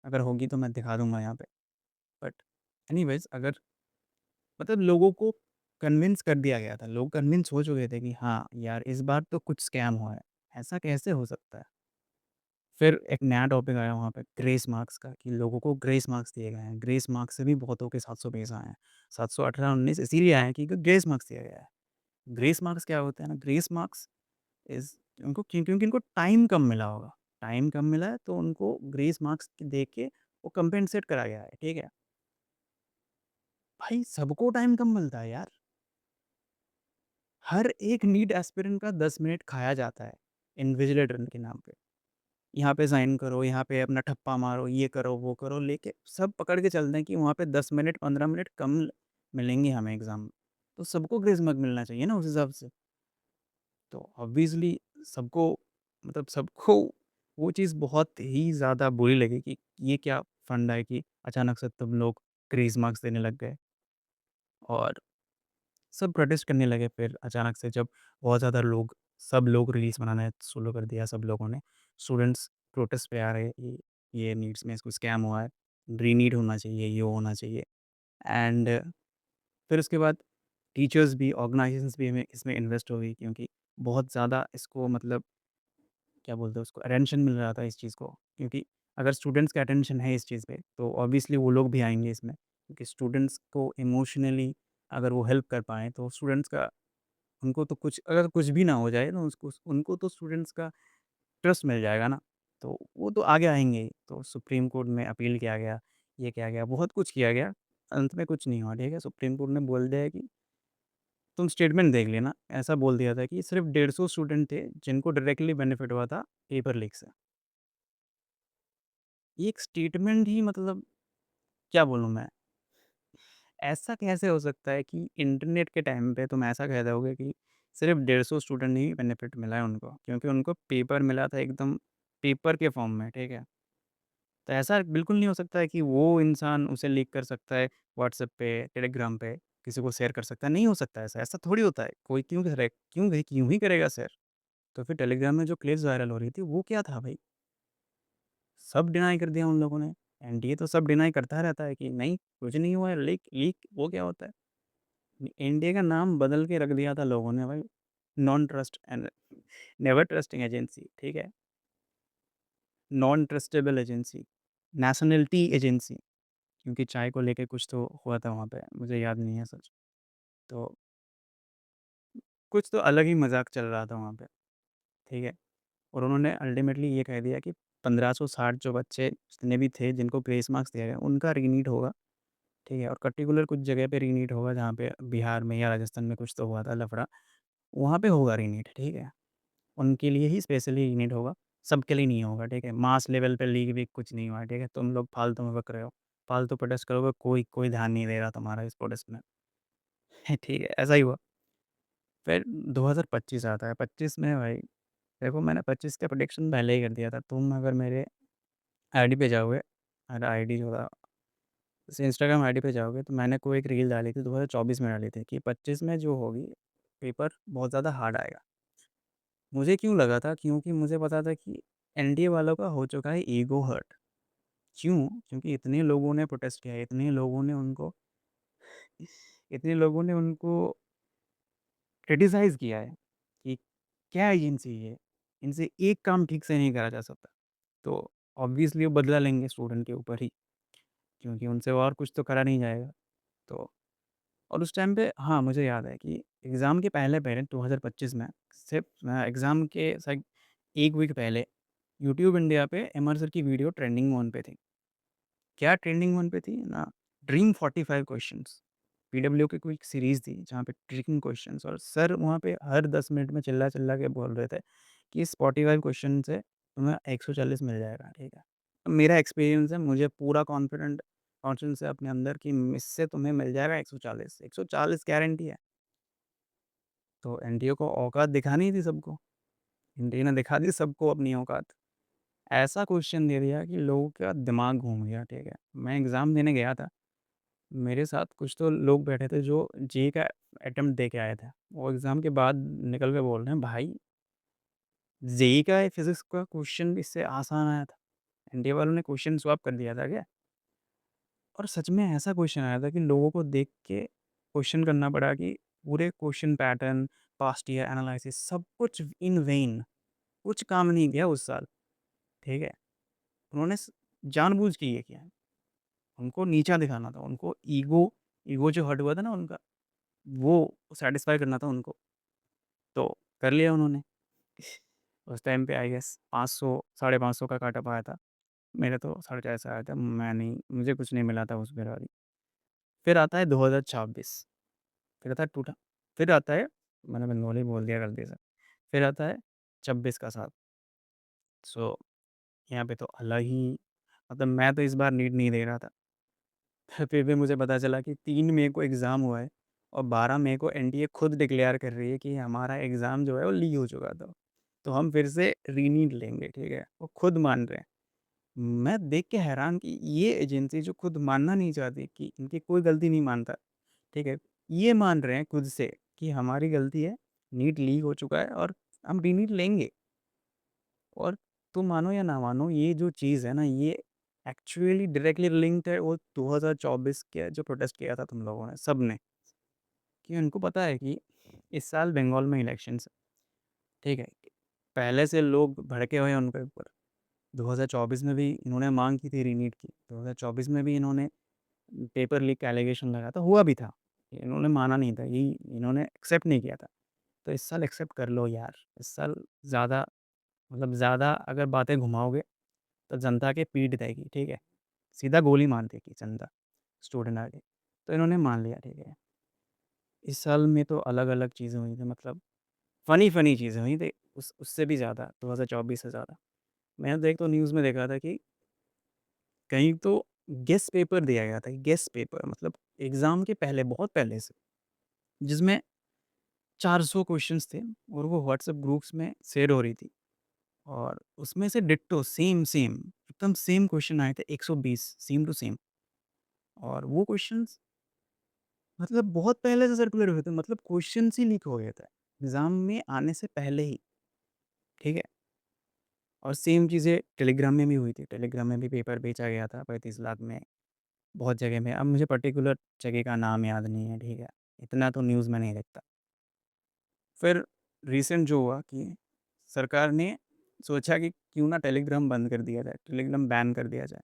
अगर होगी तो मैं दिखा दूँगा यहाँ पे। बट एनीवेज़, अगर मतलब लोगों को कन्विंस कर दिया गया था, लोग कन्विंस हो चुके थे कि हाँ, यार इस बार तो कुछ स्कैम हुआ है, ऐसा कैसे हो सकता है? फिर एक नया टॉपिक आया वहाँ पे ग्रेस मार्क्स का कि लोगों को ग्रेस मार्क्स दिए गए हैं। ग्रेस मार्क्स से भी बहुतों के 720 आए हैं। 718-19 इसीलिए आए हैं क्योंकि ग्रेस मार्क्स दिया गया है। ग्रेस मार्क्स क्या होते हैं ना, ग्रेस मार्क्स इज़ उनको क्योंकि उनको टाइम कम मिला होगा। टाइम कम मिला है तो उनको ग्रेस मार्क्स दे के वो कंपेंसेट करा गया है, ठीक है? भाई सबको टाइम कम मिलता है यार। हर एक नीट एस्पिरेंट का 10 मिनट खाया जाता है इन्विजिलेटर के नाम पे। यहाँ पे साइन करो, यहाँ पे अपना ठप्पा मारो, ये करो, वो करो, लेके सब पकड़ के चलते हैं कि वहाँ पे 10 मिनट, 15 मिनट कम मिलेंगे हमें एग्ज़ाम में। तो सबको ग्रेस मार्क मिलना चाहिए ना उस हिसाब से। तो ऑब्वियसली सबको मतलब सबको वो चीज़ बहुत ही ज़्यादा बुरी लगी कि ये क्या फंडा है कि अचानक से तुम लोग ग्रेस मार्क्स देने लग गए। और सब प्रोटेस्ट करने लगे फिर अचानक से जब बहुत ज़्यादा सब लोग रील्स बनाना शुरू कर दिया सब लोगों ने। स्टूडेंट्स प्रोटेस्ट पे आ रहे कि ये नीट्स में इसको स्कैम हुआ है, री-नीट होना चाहिए, ये होना चाहिए। एंड फिर उसके बाद टीचर्स भी, ऑर्गनाइज़ेशंस भी हमें इसमें इन्वेस्ट हो गई क्योंकि बहुत ज़्यादा इसको मतलब क्या बोलते हैं उसको अटेंशन मिल रहा था इस चीज़ को। क्योंकि अगर स्टूडेंट्स का अटेंशन है इस चीज़ पे तो ऑब्वियसली वो लोग भी आएँगे इसमें। क्योंकि स्टूडेंट्स को इमोशनली अगर वो हेल्प कर पाएँ तो स्टूडेंट्स का उनको तो कुछ अगर कुछ भी ना हो जाए तो उसको उनको तो स्टूडेंट्स का ट्रस्ट मिल जाएगा ना, तो वो तो आगे आएँगे ही। तो सुप्रीम कोर्ट में अपील किया गया, ये किया गया, बहुत कुछ किया गया, अंत में कुछ नहीं हुआ, ठीक है? सुप्रीम कोर्ट ने बोल दिया है कि तुम स्टेटमेंट देख लेना, ऐसा बोल दिया था कि सिर्फ़ 150 स्टूडेंट थे जिनको डायरेक्टली बेनिफिट हुआ था पेपर लीक से। ये एक स्टेटमेंट ही मतलब क्या बोलूँ मैं? ऐसा कैसे हो सकता है कि इंटरनेट के टाइम पे तुम ऐसा कह दोगे कि सिर्फ़ 150 स्टूडेंट ही बेनिफिट मिला है उनको, क्योंकि उनको पेपर मिला था एकदम पेपर के फॉर्म में, ठीक है? तो ऐसा बिल्कुल नहीं हो सकता है कि वो इंसान उसे लीक कर सकता है व्हाट्सएप पे, टेलीग्राम पे, किसी को शेयर कर सकता है, नहीं हो सकता ऐसा, ऐसा थोड़ी होता है। कोई क्यों ही करेगा शेयर? तो फिर टेलीग्राम में जो क्लिप्स वायरल हो रही थी, वो क्या था भई? सब डिनाई कर दिया उन लोगों ने। एनडीए तो सब डिनाई करता रहता है कि नहीं, कुछ नहीं हुआ है, लीक लीक वो क्या होता है? एनडीए का नाम बदल के रख दिया था लोगों ने भाई, non trust and never trusting agency, ठीक है? Non trustable agency. Nationality agency, क्योंकि चाय को लेके कुछ तो हुआ था वहाँ पे, मुझे याद नहीं है सच। तो कुछ तो अलग ही मज़ाक चल रहा था वहाँ पे, ठीक है? और उन्होंने अल्टीमेटली ये कह दिया कि 1560 जो बच्चे जितने भी थे जिनको ग्रेस मार्क्स दिया गया, उनका रीनीट होगा, ठीक है? और पर्टिकुलर कुछ जगह पे रीनीट होगा जहाँ पे बिहार में या राजस्थान में कुछ तो हुआ था लफड़ा, वहाँ पे होगा रीनीट, ठीक है? उनके लिए ही स्पेशली रीनीट होगा, सबके लिए नहीं होगा, ठीक है? मास लेवल पे लीग वीग कुछ नहीं हुआ, ठीक है? तुम लोग फालतू में बक रहे हो, फालतू प्रोटेस्ट करोगे, कोई कोई ध्यान नहीं दे रहा तुम्हारा इस प्रोटेस्ट में, ठीक है? ऐसा ही हुआ। फिर 2025 आता है, 25 में भाई देखो मैंने 25 का प्रेडिक्शन पहले ही कर दिया था। तुम अगर मेरे आईडी पे जाओगे, मेरा आईडी जो था जैसे इंस्टाग्राम आईडी पे जाओगे तो मैंने कोई एक रील डाली थी 2024 में डाली थी कि 25 में जो होगी पेपर बहुत ज़्यादा हार्ड आएगा। मुझे क्यों लगा था? क्योंकि मुझे पता था कि एनडीए वालों का हो चुका है ईगो हर्ट। क्यों? क्योंकि इतने लोगों ने उनको क्रिटिसाइज़ किया है कि क्या एजेंसी है, इनसे एक काम ठीक से नहीं करा जा सकता। तो ऑब्वियसली वो बदला लेंगे स्टूडेंट के ऊपर ही, क्योंकि उनसे और कुछ तो करा नहीं जाएगा। तो और उस टाइम पे हाँ, मुझे याद है कि एग्ज़ाम के पहले 2025 में सिर्फ़ एग्ज़ाम के शायद 1 वीक पहले यूट्यूब इंडिया पे एमआर सर की वीडियो ट्रेंडिंग 1 पे थी। क्या ट्रेंडिंग 1 पे थी ना, ड्रीम 45 क्वेश्चंस, पीडब्ल्यू की कोई सीरीज़ थी जहाँ पे ट्रिकिंग क्वेश्चंस, और सर वहाँ पे हर 10 मिनट में चिल्ला-चिल्ला के बोल रहे थे कि इस 45 क्वेश्चन से तुम्हें 140 मिल जाएगा, ठीक है। मेरा एक्सपीरियंस है, मुझे पूरा कॉन्फिडेंस है अपने अंदर कि इससे तुम्हें मिल जाएगा 140, 140 गारंटी है। तो एनडीए को औकात दिखानी थी सबको, एनडीए ने दिखा दी सबको अपनी औकात। ऐसा क्वेश्चन दे दिया कि लोगों का दिमाग घूम गया, ठीक है। मैं एग्ज़ाम देने गया था, मेरे साथ कुछ तो लोग बैठे थे जो जेईई का अटेम्प्ट दे के आए थे। वो एग्ज़ाम के बाद निकल के बोल रहे हैं, भाई जेईई का फिज़िक्स का क्वेश्चन भी इससे आसान आया था। एनडीए वालों ने क्वेश्चन स्वैप कर दिया था क्या? और सच में ऐसा क्वेश्चन आया था कि लोगों को देख के क्वेश्चन करना पड़ा कि पूरे question pattern, past year analysis सब कुछ इन वेन, कुछ काम नहीं किया उस साल, ठीक है? उन्होंने जानबूझ के ये किया है। उनको नीचा दिखाना था, उनको ईगो जो हर्ट हुआ था ना उनका, वो सैटिस्फाई करना था उनको, तो कर लिया उन्होंने। उस टाइम पे आई गेस 500 साढ़े 500 का कट ऑफ आया था। मेरा तो 450 आया था, मैं नहीं, मुझे कुछ नहीं मिला था उस बारी। फिर आता है 2026, फिर आता है टूटा, फिर आता है, मैंने बंगाली बोल दिया गलती से, फिर आता है 26 का साल। सो यहाँ पे तो अलग ही, मतलब मैं तो इस बार नीट नहीं दे रहा था। फिर भी मुझे पता चला कि 3 मई को एग्ज़ाम हुआ है और 12 मई को एनटीए खुद डिक्लेयर कर रही है कि हमारा एग्ज़ाम जो है वो लीक हो चुका था। तो हम फिर से रीनीट लेंगे, ठीक है? वो खुद मान रहे हैं। मैं देख के हैरान कि ये एजेंसी जो खुद मानना नहीं चाहती कि इनकी कोई गलती नहीं मानता, ठीक है? ये मान रहे हैं खुद से कि हमारी गलती है, नीट लीक हो चुका है और हम रीनीट लेंगे। और तुम मानो या ना मानो, ये जो चीज़ है ना, ये एक्चुअली डायरेक्टली लिंक्ड है वो 2024 के जो प्रोटेस्ट किया था तुम लोगों ने, सबने, कि उनको पता है कि इस साल बंगाल में इलेक्शंस है, ठीक है? पहले से लोग भड़के हुए हैं उनके ऊपर। 2024 में भी इन्होंने माँग की थी रीनीट की, 2024 में भी इन्होंने पेपर लीक का एलिगेशन लगाया था, हुआ भी था। इन्होंने माना नहीं था, ये इन्होंने एक्सेप्ट नहीं किया था। तो इस साल एक्सेप्ट कर लो यार, इस साल ज़्यादा, मतलब ज़्यादा अगर बातें घुमाओगे तो जनता के पीठ देगी, ठीक है? सीधा गोली मार देगी जनता, स्टूडेंट आके। तो इन्होंने मान लिया, ठीक है? इस साल में तो अलग-अलग चीज़ें हुई थी, मतलब फ़नी-फ़नी चीज़ें हुई थी, उस उससे भी ज़्यादा, 2024 से ज़्यादा। मैंने तो एक तो न्यूज़ में देखा था कि कहीं तो गेस्ट पेपर दिया गया था, गेस्ट पेपर मतलब एग्ज़ाम के पहले, बहुत पहले से, जिसमें 400 क्वेश्चन्स थे और वो व्हाट्सएप ग्रुप्स में शेयर हो रही थी, और उसमें से डिट्टो सेम सेम एकदम सेम क्वेश्चन आए थे 120 सेम टू सेम, और वो क्वेश्चंस मतलब बहुत पहले से सर्कुलर हुए थे, मतलब क्वेश्चंस ही लीक हो गए थे एग्ज़ाम में आने से पहले ही, ठीक है? और सेम चीज़ें टेलीग्राम में भी हुई थी, टेलीग्राम में भी पेपर बेचा गया था 35 लाख में, बहुत जगह में। अब मुझे पर्टिकुलर जगह का नाम याद नहीं है, ठीक है? इतना तो न्यूज़ में नहीं देखता। फिर रिसेंट जो हुआ कि सरकार ने सोचा कि क्यों ना टेलीग्राम बंद कर दिया जाए, टेलीग्राम बैन कर दिया जाए।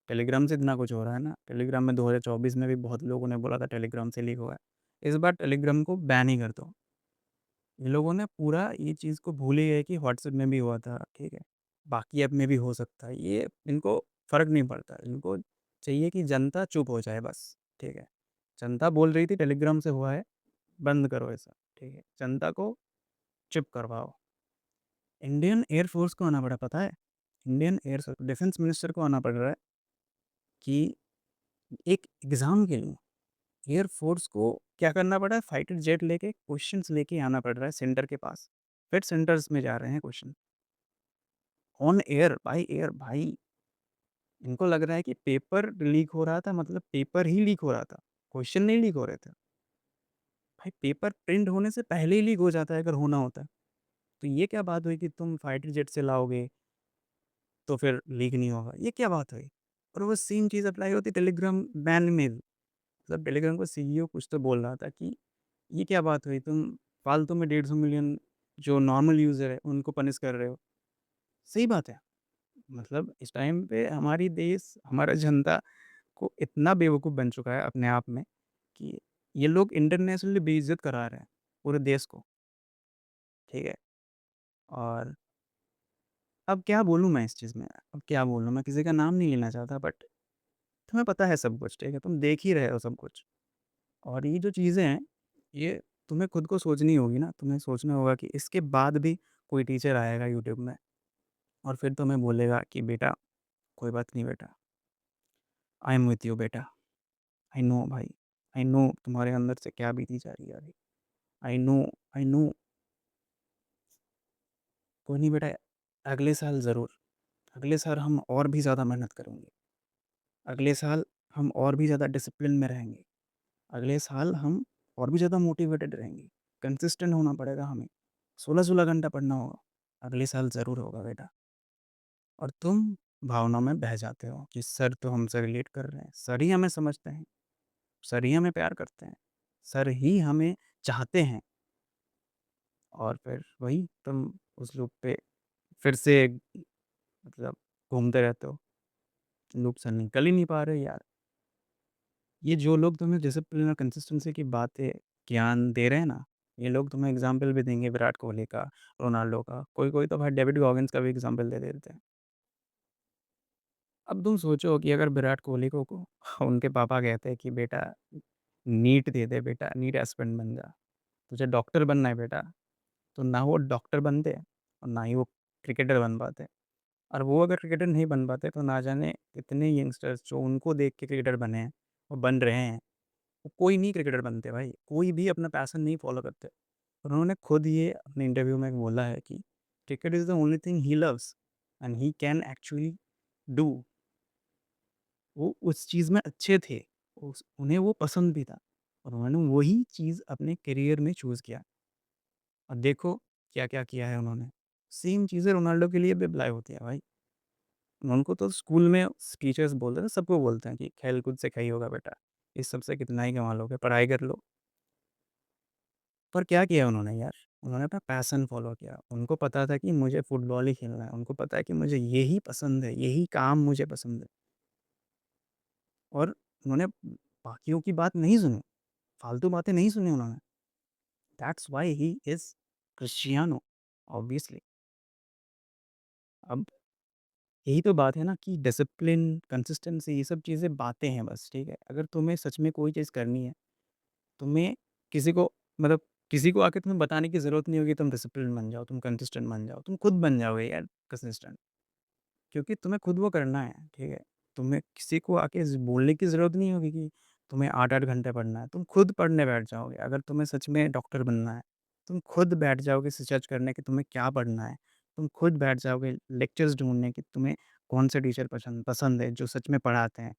टेलीग्राम से इतना कुछ हो रहा है ना, टेलीग्राम में 2024 में भी बहुत लोगों ने बोला था टेलीग्राम से लीक हुआ है। इस बार टेलीग्राम को बैन ही कर दो। ये लोगों ने पूरा ये चीज़ को भूल ही गए कि व्हाट्सएप में भी हुआ था, ठीक है? बाकी ऐप में भी हो सकता है। ये इनको फ़र्क नहीं पड़ता। इनको चाहिए कि जनता चुप हो जाए बस, ठीक है? जनता बोल रही थी टेलीग्राम से हुआ है, बंद करो ऐसा, ठीक है? जनता को चुप करवाओ। इंडियन एयर फ़ोर्स को आना पड़ा, पता है? इंडियन एयर डिफेंस मिनिस्टर को आना पड़ रहा है कि एक एग्ज़ाम के लिए एयर फ़ोर्स को क्या करना पड़ा है, फाइटर जेट लेके क्वेश्चंस लेके आना पड़ रहा है सेंटर के पास। फिर सेंटर्स में जा रहे हैं question. On air, by air भाई। इनको लग रहा है कि पेपर लीक हो रहा था मतलब पेपर ही लीक हो रहा था, क्वेश्चन नहीं लीक हो रहे थे। भाई पेपर प्रिंट होने से पहले ही लीक हो जाता है अगर होना होता है। तो ये क्या बात हुई कि तुम फाइटर जेट से लाओगे तो फिर लीक नहीं होगा, ये क्या बात हुई? और वो सेम चीज़ अप्लाई होती टेलीग्राम बैन में भी। मतलब टेलीग्राम का सीईओ कुछ तो बोल रहा था कि ये क्या बात हुई, तुम फालतू में 150 मिलियन जो नॉर्मल यूज़र है उनको पनिश कर रहे हो। सही बात है। मतलब इस टाइम पे हमारी देश, हमारा जनता को इतना बेवकूफ़ बन चुका है अपने आप में कि ये लोग इंटरनेशनली बेइज़्ज़त करा रहे हैं पूरे देश को, ठीक है? और अब क्या बोलूँ मैं इस चीज़ में? अब क्या बोलूँ? मैं किसी का नाम नहीं लेना चाहता बट तुम्हें पता है सब कुछ, ठीक है? तुम देख ही रहे हो सब कुछ। और ये जो चीज़ें हैं, ये तुम्हें खुद को सोचनी होगी ना, तुम्हें सोचना होगा कि इसके बाद भी कोई टीचर आएगा यूट्यूब में और फिर तुम्हें बोलेगा कि बेटा, कोई बात नहीं बेटा, आई एम विथ यू बेटा। आई नो भाई, आई नो तुम्हारे अंदर से क्या बीती जा रही है अभी। I know, I know. कोई नहीं बेटा, अगले साल ज़रूर, अगले साल हम और भी ज़्यादा मेहनत करेंगे। अगले साल हम और भी ज़्यादा डिसिप्लिन में रहेंगे। अगले साल हम और भी ज़्यादा मोटिवेटेड रहेंगे। कंसिस्टेंट होना पड़ेगा हमें। 16-16 घंटा पढ़ना होगा। अगले साल ज़रूर होगा बेटा। और तुम भावनाओं में बह जाते हो कि सर तो हमसे रिलेट कर रहे हैं। सर ही हमें समझते हैं। सर ही हमें प्यार करते हैं। सर ही हमें चाहते हैं। और फिर वही तुम उस लूप पे फिर से मतलब घूमते रहते हो। लूप से निकल ही नहीं पा रहे यार। ये जो लोग तुम्हें डिसिप्लिन और कंसिस्टेंसी की बातें ज्ञान दे रहे हैं ना, ये लोग तुम्हें एग्ज़ाम्पल भी देंगे विराट कोहली का, रोनाल्डो का, कोई-कोई तो भाई डेविड गॉगिन्स का भी एग्ज़ाम्पल दे देते हैं। अब तुम सोचो कि अगर विराट कोहली को उनके पापा कहते हैं कि बेटा नीट दे दे बेटा, नीट एस्पिरेंट बन जा, तुझे डॉक्टर बनना है बेटा, तो ना वो डॉक्टर बनते और ना ही वो क्रिकेटर बन पाते। और वो अगर क्रिकेटर नहीं बन पाते तो ना जाने कितने यंगस्टर्स जो उनको देख के क्रिकेटर बने हैं, वो बन रहे हैं। वो कोई नहीं क्रिकेटर बनते भाई, कोई भी अपना पैशन नहीं फ़ॉलो करते। उन्होंने खुद ये अपने इंटरव्यू में बोला है कि cricket is the only thing he loves and he can actually do. वो उस चीज़ में अच्छे थे, उन्हें वो पसंद भी था और उन्होंने वही चीज़ अपने करियर में चूज़ किया। और देखो क्या-क्या किया है उन्होंने। सेम चीज़ें रोनाल्डो के लिए भी अप्लाई होती है भाई। उनको तो स्कूल में टीचर्स बोलते हैं, सबको बोलते हैं कि खेल-कूद से क्या ही होगा बेटा, इस सब से कितना ही कमा लोगे, पढ़ाई कर लो। पर क्या किया उन्होंने यार? उन्होंने अपना पैशन फ़ॉलो किया। उनको पता था कि मुझे फुटबॉल ही खेलना है। उनको पता है कि मुझे यही पसंद है, यही काम मुझे पसंद है। और उन्होंने बाकियों की बात नहीं सुनी, फालतू बातें नहीं सुनी उन्होंने। That's why he is Cristiano obviously. अब यही तो बात है ना कि डिसिप्लिन, कंसिस्टेंसी ये सब चीज़ें बातें हैं बस, ठीक है? अगर तुम्हें सच में कोई चीज़ करनी है, तुम्हें किसी को मतलब किसी को आके तुम्हें बताने की ज़रूरत नहीं होगी तुम डिसिप्लिन बन जाओ, तुम कंसिस्टेंट बन जाओ, तुम खुद बन जाओगे यार कंसिस्टेंट। क्योंकि तुम्हें खुद वो करना है, ठीक है? तुम्हें किसी को आके बोलने की ज़रूरत नहीं होगी कि तुम्हें 8-8 घंटे पढ़ना है, तुम खुद पढ़ने बैठ जाओगे। अगर तुम्हें सच में डॉक्टर बनना है, तुम खुद बैठ जाओगे रिसर्च करने कि तुम्हें क्या पढ़ना है। तुम खुद बैठ जाओगे लेक्चर्स ढूँढने कि तुम्हें कौन से टीचर पसंद पसंद है, जो सच में पढ़ाते हैं,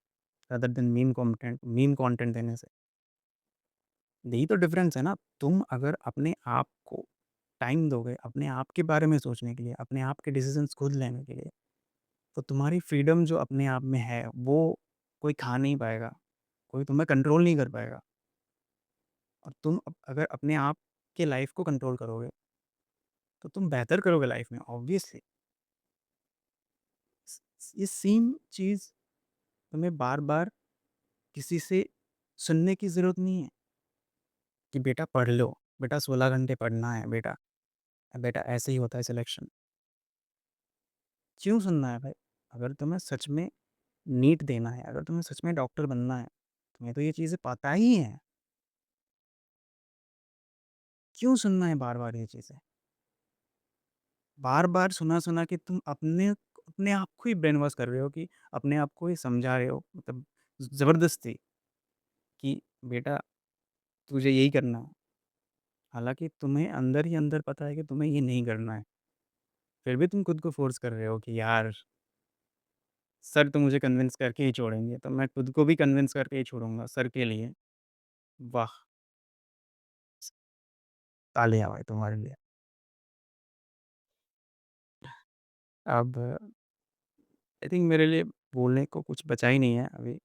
रादर देन मीम कंटेंट देने से। यही तो डिफरेंस है ना। तुम अगर अपने आप को टाइम दोगे, अपने आप के बारे में सोचने के लिए, अपने आप के डिसीज़न्स खुद लेने के लिए, तो तुम्हारी फ्रीडम जो अपने आप में है, वो कोई खा नहीं पाएगा, कोई तुम्हें कंट्रोल नहीं कर पाएगा। और तुम अगर अपने आप के लाइफ़ को कंट्रोल करोगे, तो तुम बेहतर करोगे लाइफ़ में ऑब्वियसली। ये सेम चीज़ तुम्हें बार-बार किसी से सुनने की ज़रूरत नहीं है कि बेटा पढ़ लो, बेटा 16 घंटे पढ़ना है बेटा, बेटा ऐसे ही होता है सिलेक्शन। क्यों सुनना है भाई? अगर तुम्हें सच में नीट देना है, अगर तुम्हें सच में डॉक्टर बनना है, तुम्हें तो ये चीज़ें पता ही हैं। क्यों सुनना है बार-बार ये चीज़ें? बार-बार सुना-सुना के तुम अपने अपने आप को ही ब्रेन वॉश कर रहे हो कि अपने आप को ही समझा रहे हो मतलब ज़बरदस्ती कि बेटा तुझे यही करना है। हालाँकि तुम्हें अंदर ही अंदर पता है कि तुम्हें ये नहीं करना है। फिर भी तुम खुद को फ़ोर्स कर रहे हो कि यार सर तो मुझे कन्विंस करके ही छोड़ेंगे, तो मैं खुद को भी कन्विंस करके ही छोड़ूँगा सर के लिए। वाह! तालियाँ भाई तुम्हारे लिए। अब आई थिंक मेरे लिए बोलने को कुछ बचा ही नहीं है अभी।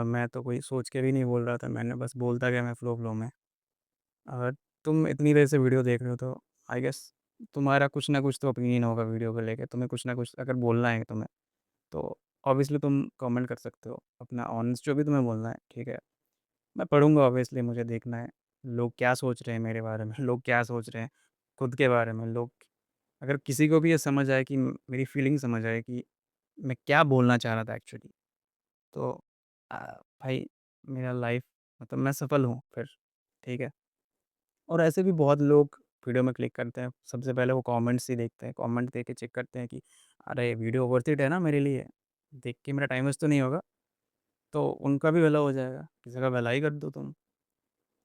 मैं तो कोई सोच के भी नहीं बोल रहा था, मैंने बस बोलता गया मैं फ़्लो में। अगर तुम इतनी देर से वीडियो देख रहे हो तो आई गेस तुम्हारा कुछ ना कुछ तो ओपिनियन होगा वीडियो को लेके। तुम्हें कुछ ना कुछ अगर बोलना है तुम्हें, तो ऑब्वियसली तुम कमेंट कर सकते हो। अपना ऑनेस्ट जो भी तुम्हें बोलना है, ठीक है। मैं पढ़ूँगा ऑब्वियसली मुझे देखना है, लोग क्या सोच रहे हैं मेरे बारे में, लोग क्या सोच रहे हैं खुद के बारे में। लोग अगर किसी को भी ये समझ आए कि मेरी फीलिंग समझ आए कि मैं क्या बोलना चाह रहा था एक्चुअली, तो अ, भाई मेरा लाइफ़ मतलब मैं सफल हूँ फिर, ठीक है। और ऐसे भी बहुत लोग वीडियो में क्लिक करते हैं, सबसे पहले वो कमेंट्स ही देखते हैं, कमेंट देख के चेक करते हैं कि अरे! वीडियो वर्थ इट है ना मेरे लिए, देख के मेरा टाइम वेस्ट तो नहीं होगा, तो उनका भी भला हो जाएगा, किसी का भला ही कर दो तुम,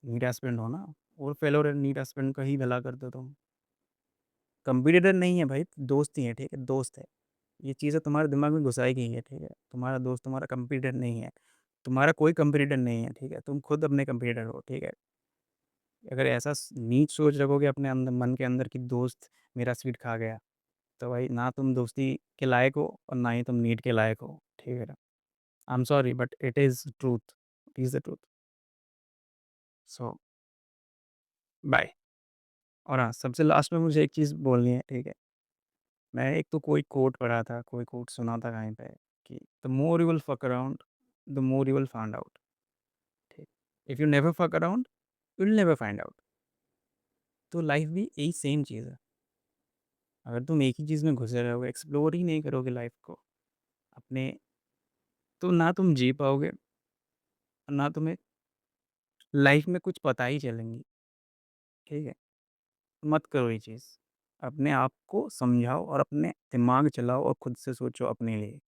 नीट एस्पिरेंट हो ना, और फेल रहे नीट एस्पिरेंट का ही भला कर दो तुम। कॉम्पिटिटर नहीं है भाई, दोस्त ही है, ठीक है, दोस्त है। ये चीज़ें तुम्हारे दिमाग में घुसाई गई है, ठीक है, तुम्हारा दोस्त तुम्हारा कॉम्पिटिटर नहीं है, तुम्हारा कोई कॉम्पिटिटर नहीं है, ठीक है, तुम खुद अपने कॉम्पिटिटर हो, ठीक है। अगर ऐसा नीच सोच रखोगे अपने अंदर मन के अंदर कि दोस्त मेरा स्वीट खा गया, तो भाई ना तुम दोस्ती के लायक हो और ना ही तुम नीट के लायक हो, ठीक है ना। I am sorry but it is truth, it is the truth. So bye. और हाँ, सबसे लास्ट में मुझे एक चीज़ बोलनी है, ठीक है। मैं एक तो कोई कोट पढ़ा था, कोई कोट सुना था कहीं पे कि the more you will fuck around, the more you will find out, ठीक। If you never fuck around, you will never find out. तो लाइफ भी यही सेम चीज़ है। अगर तुम एक ही चीज़ में घुसे रहोगे, एक्सप्लोर ही नहीं करोगे लाइफ को, अपने, तो ना तुम जी पाओगे, ना तुम्हें लाइफ में कुछ पता ही चलेंगी, ठीक है? मत करो ये चीज़। अपने आप को समझाओ और अपने दिमाग चलाओ और खुद से सोचो अपने लिए।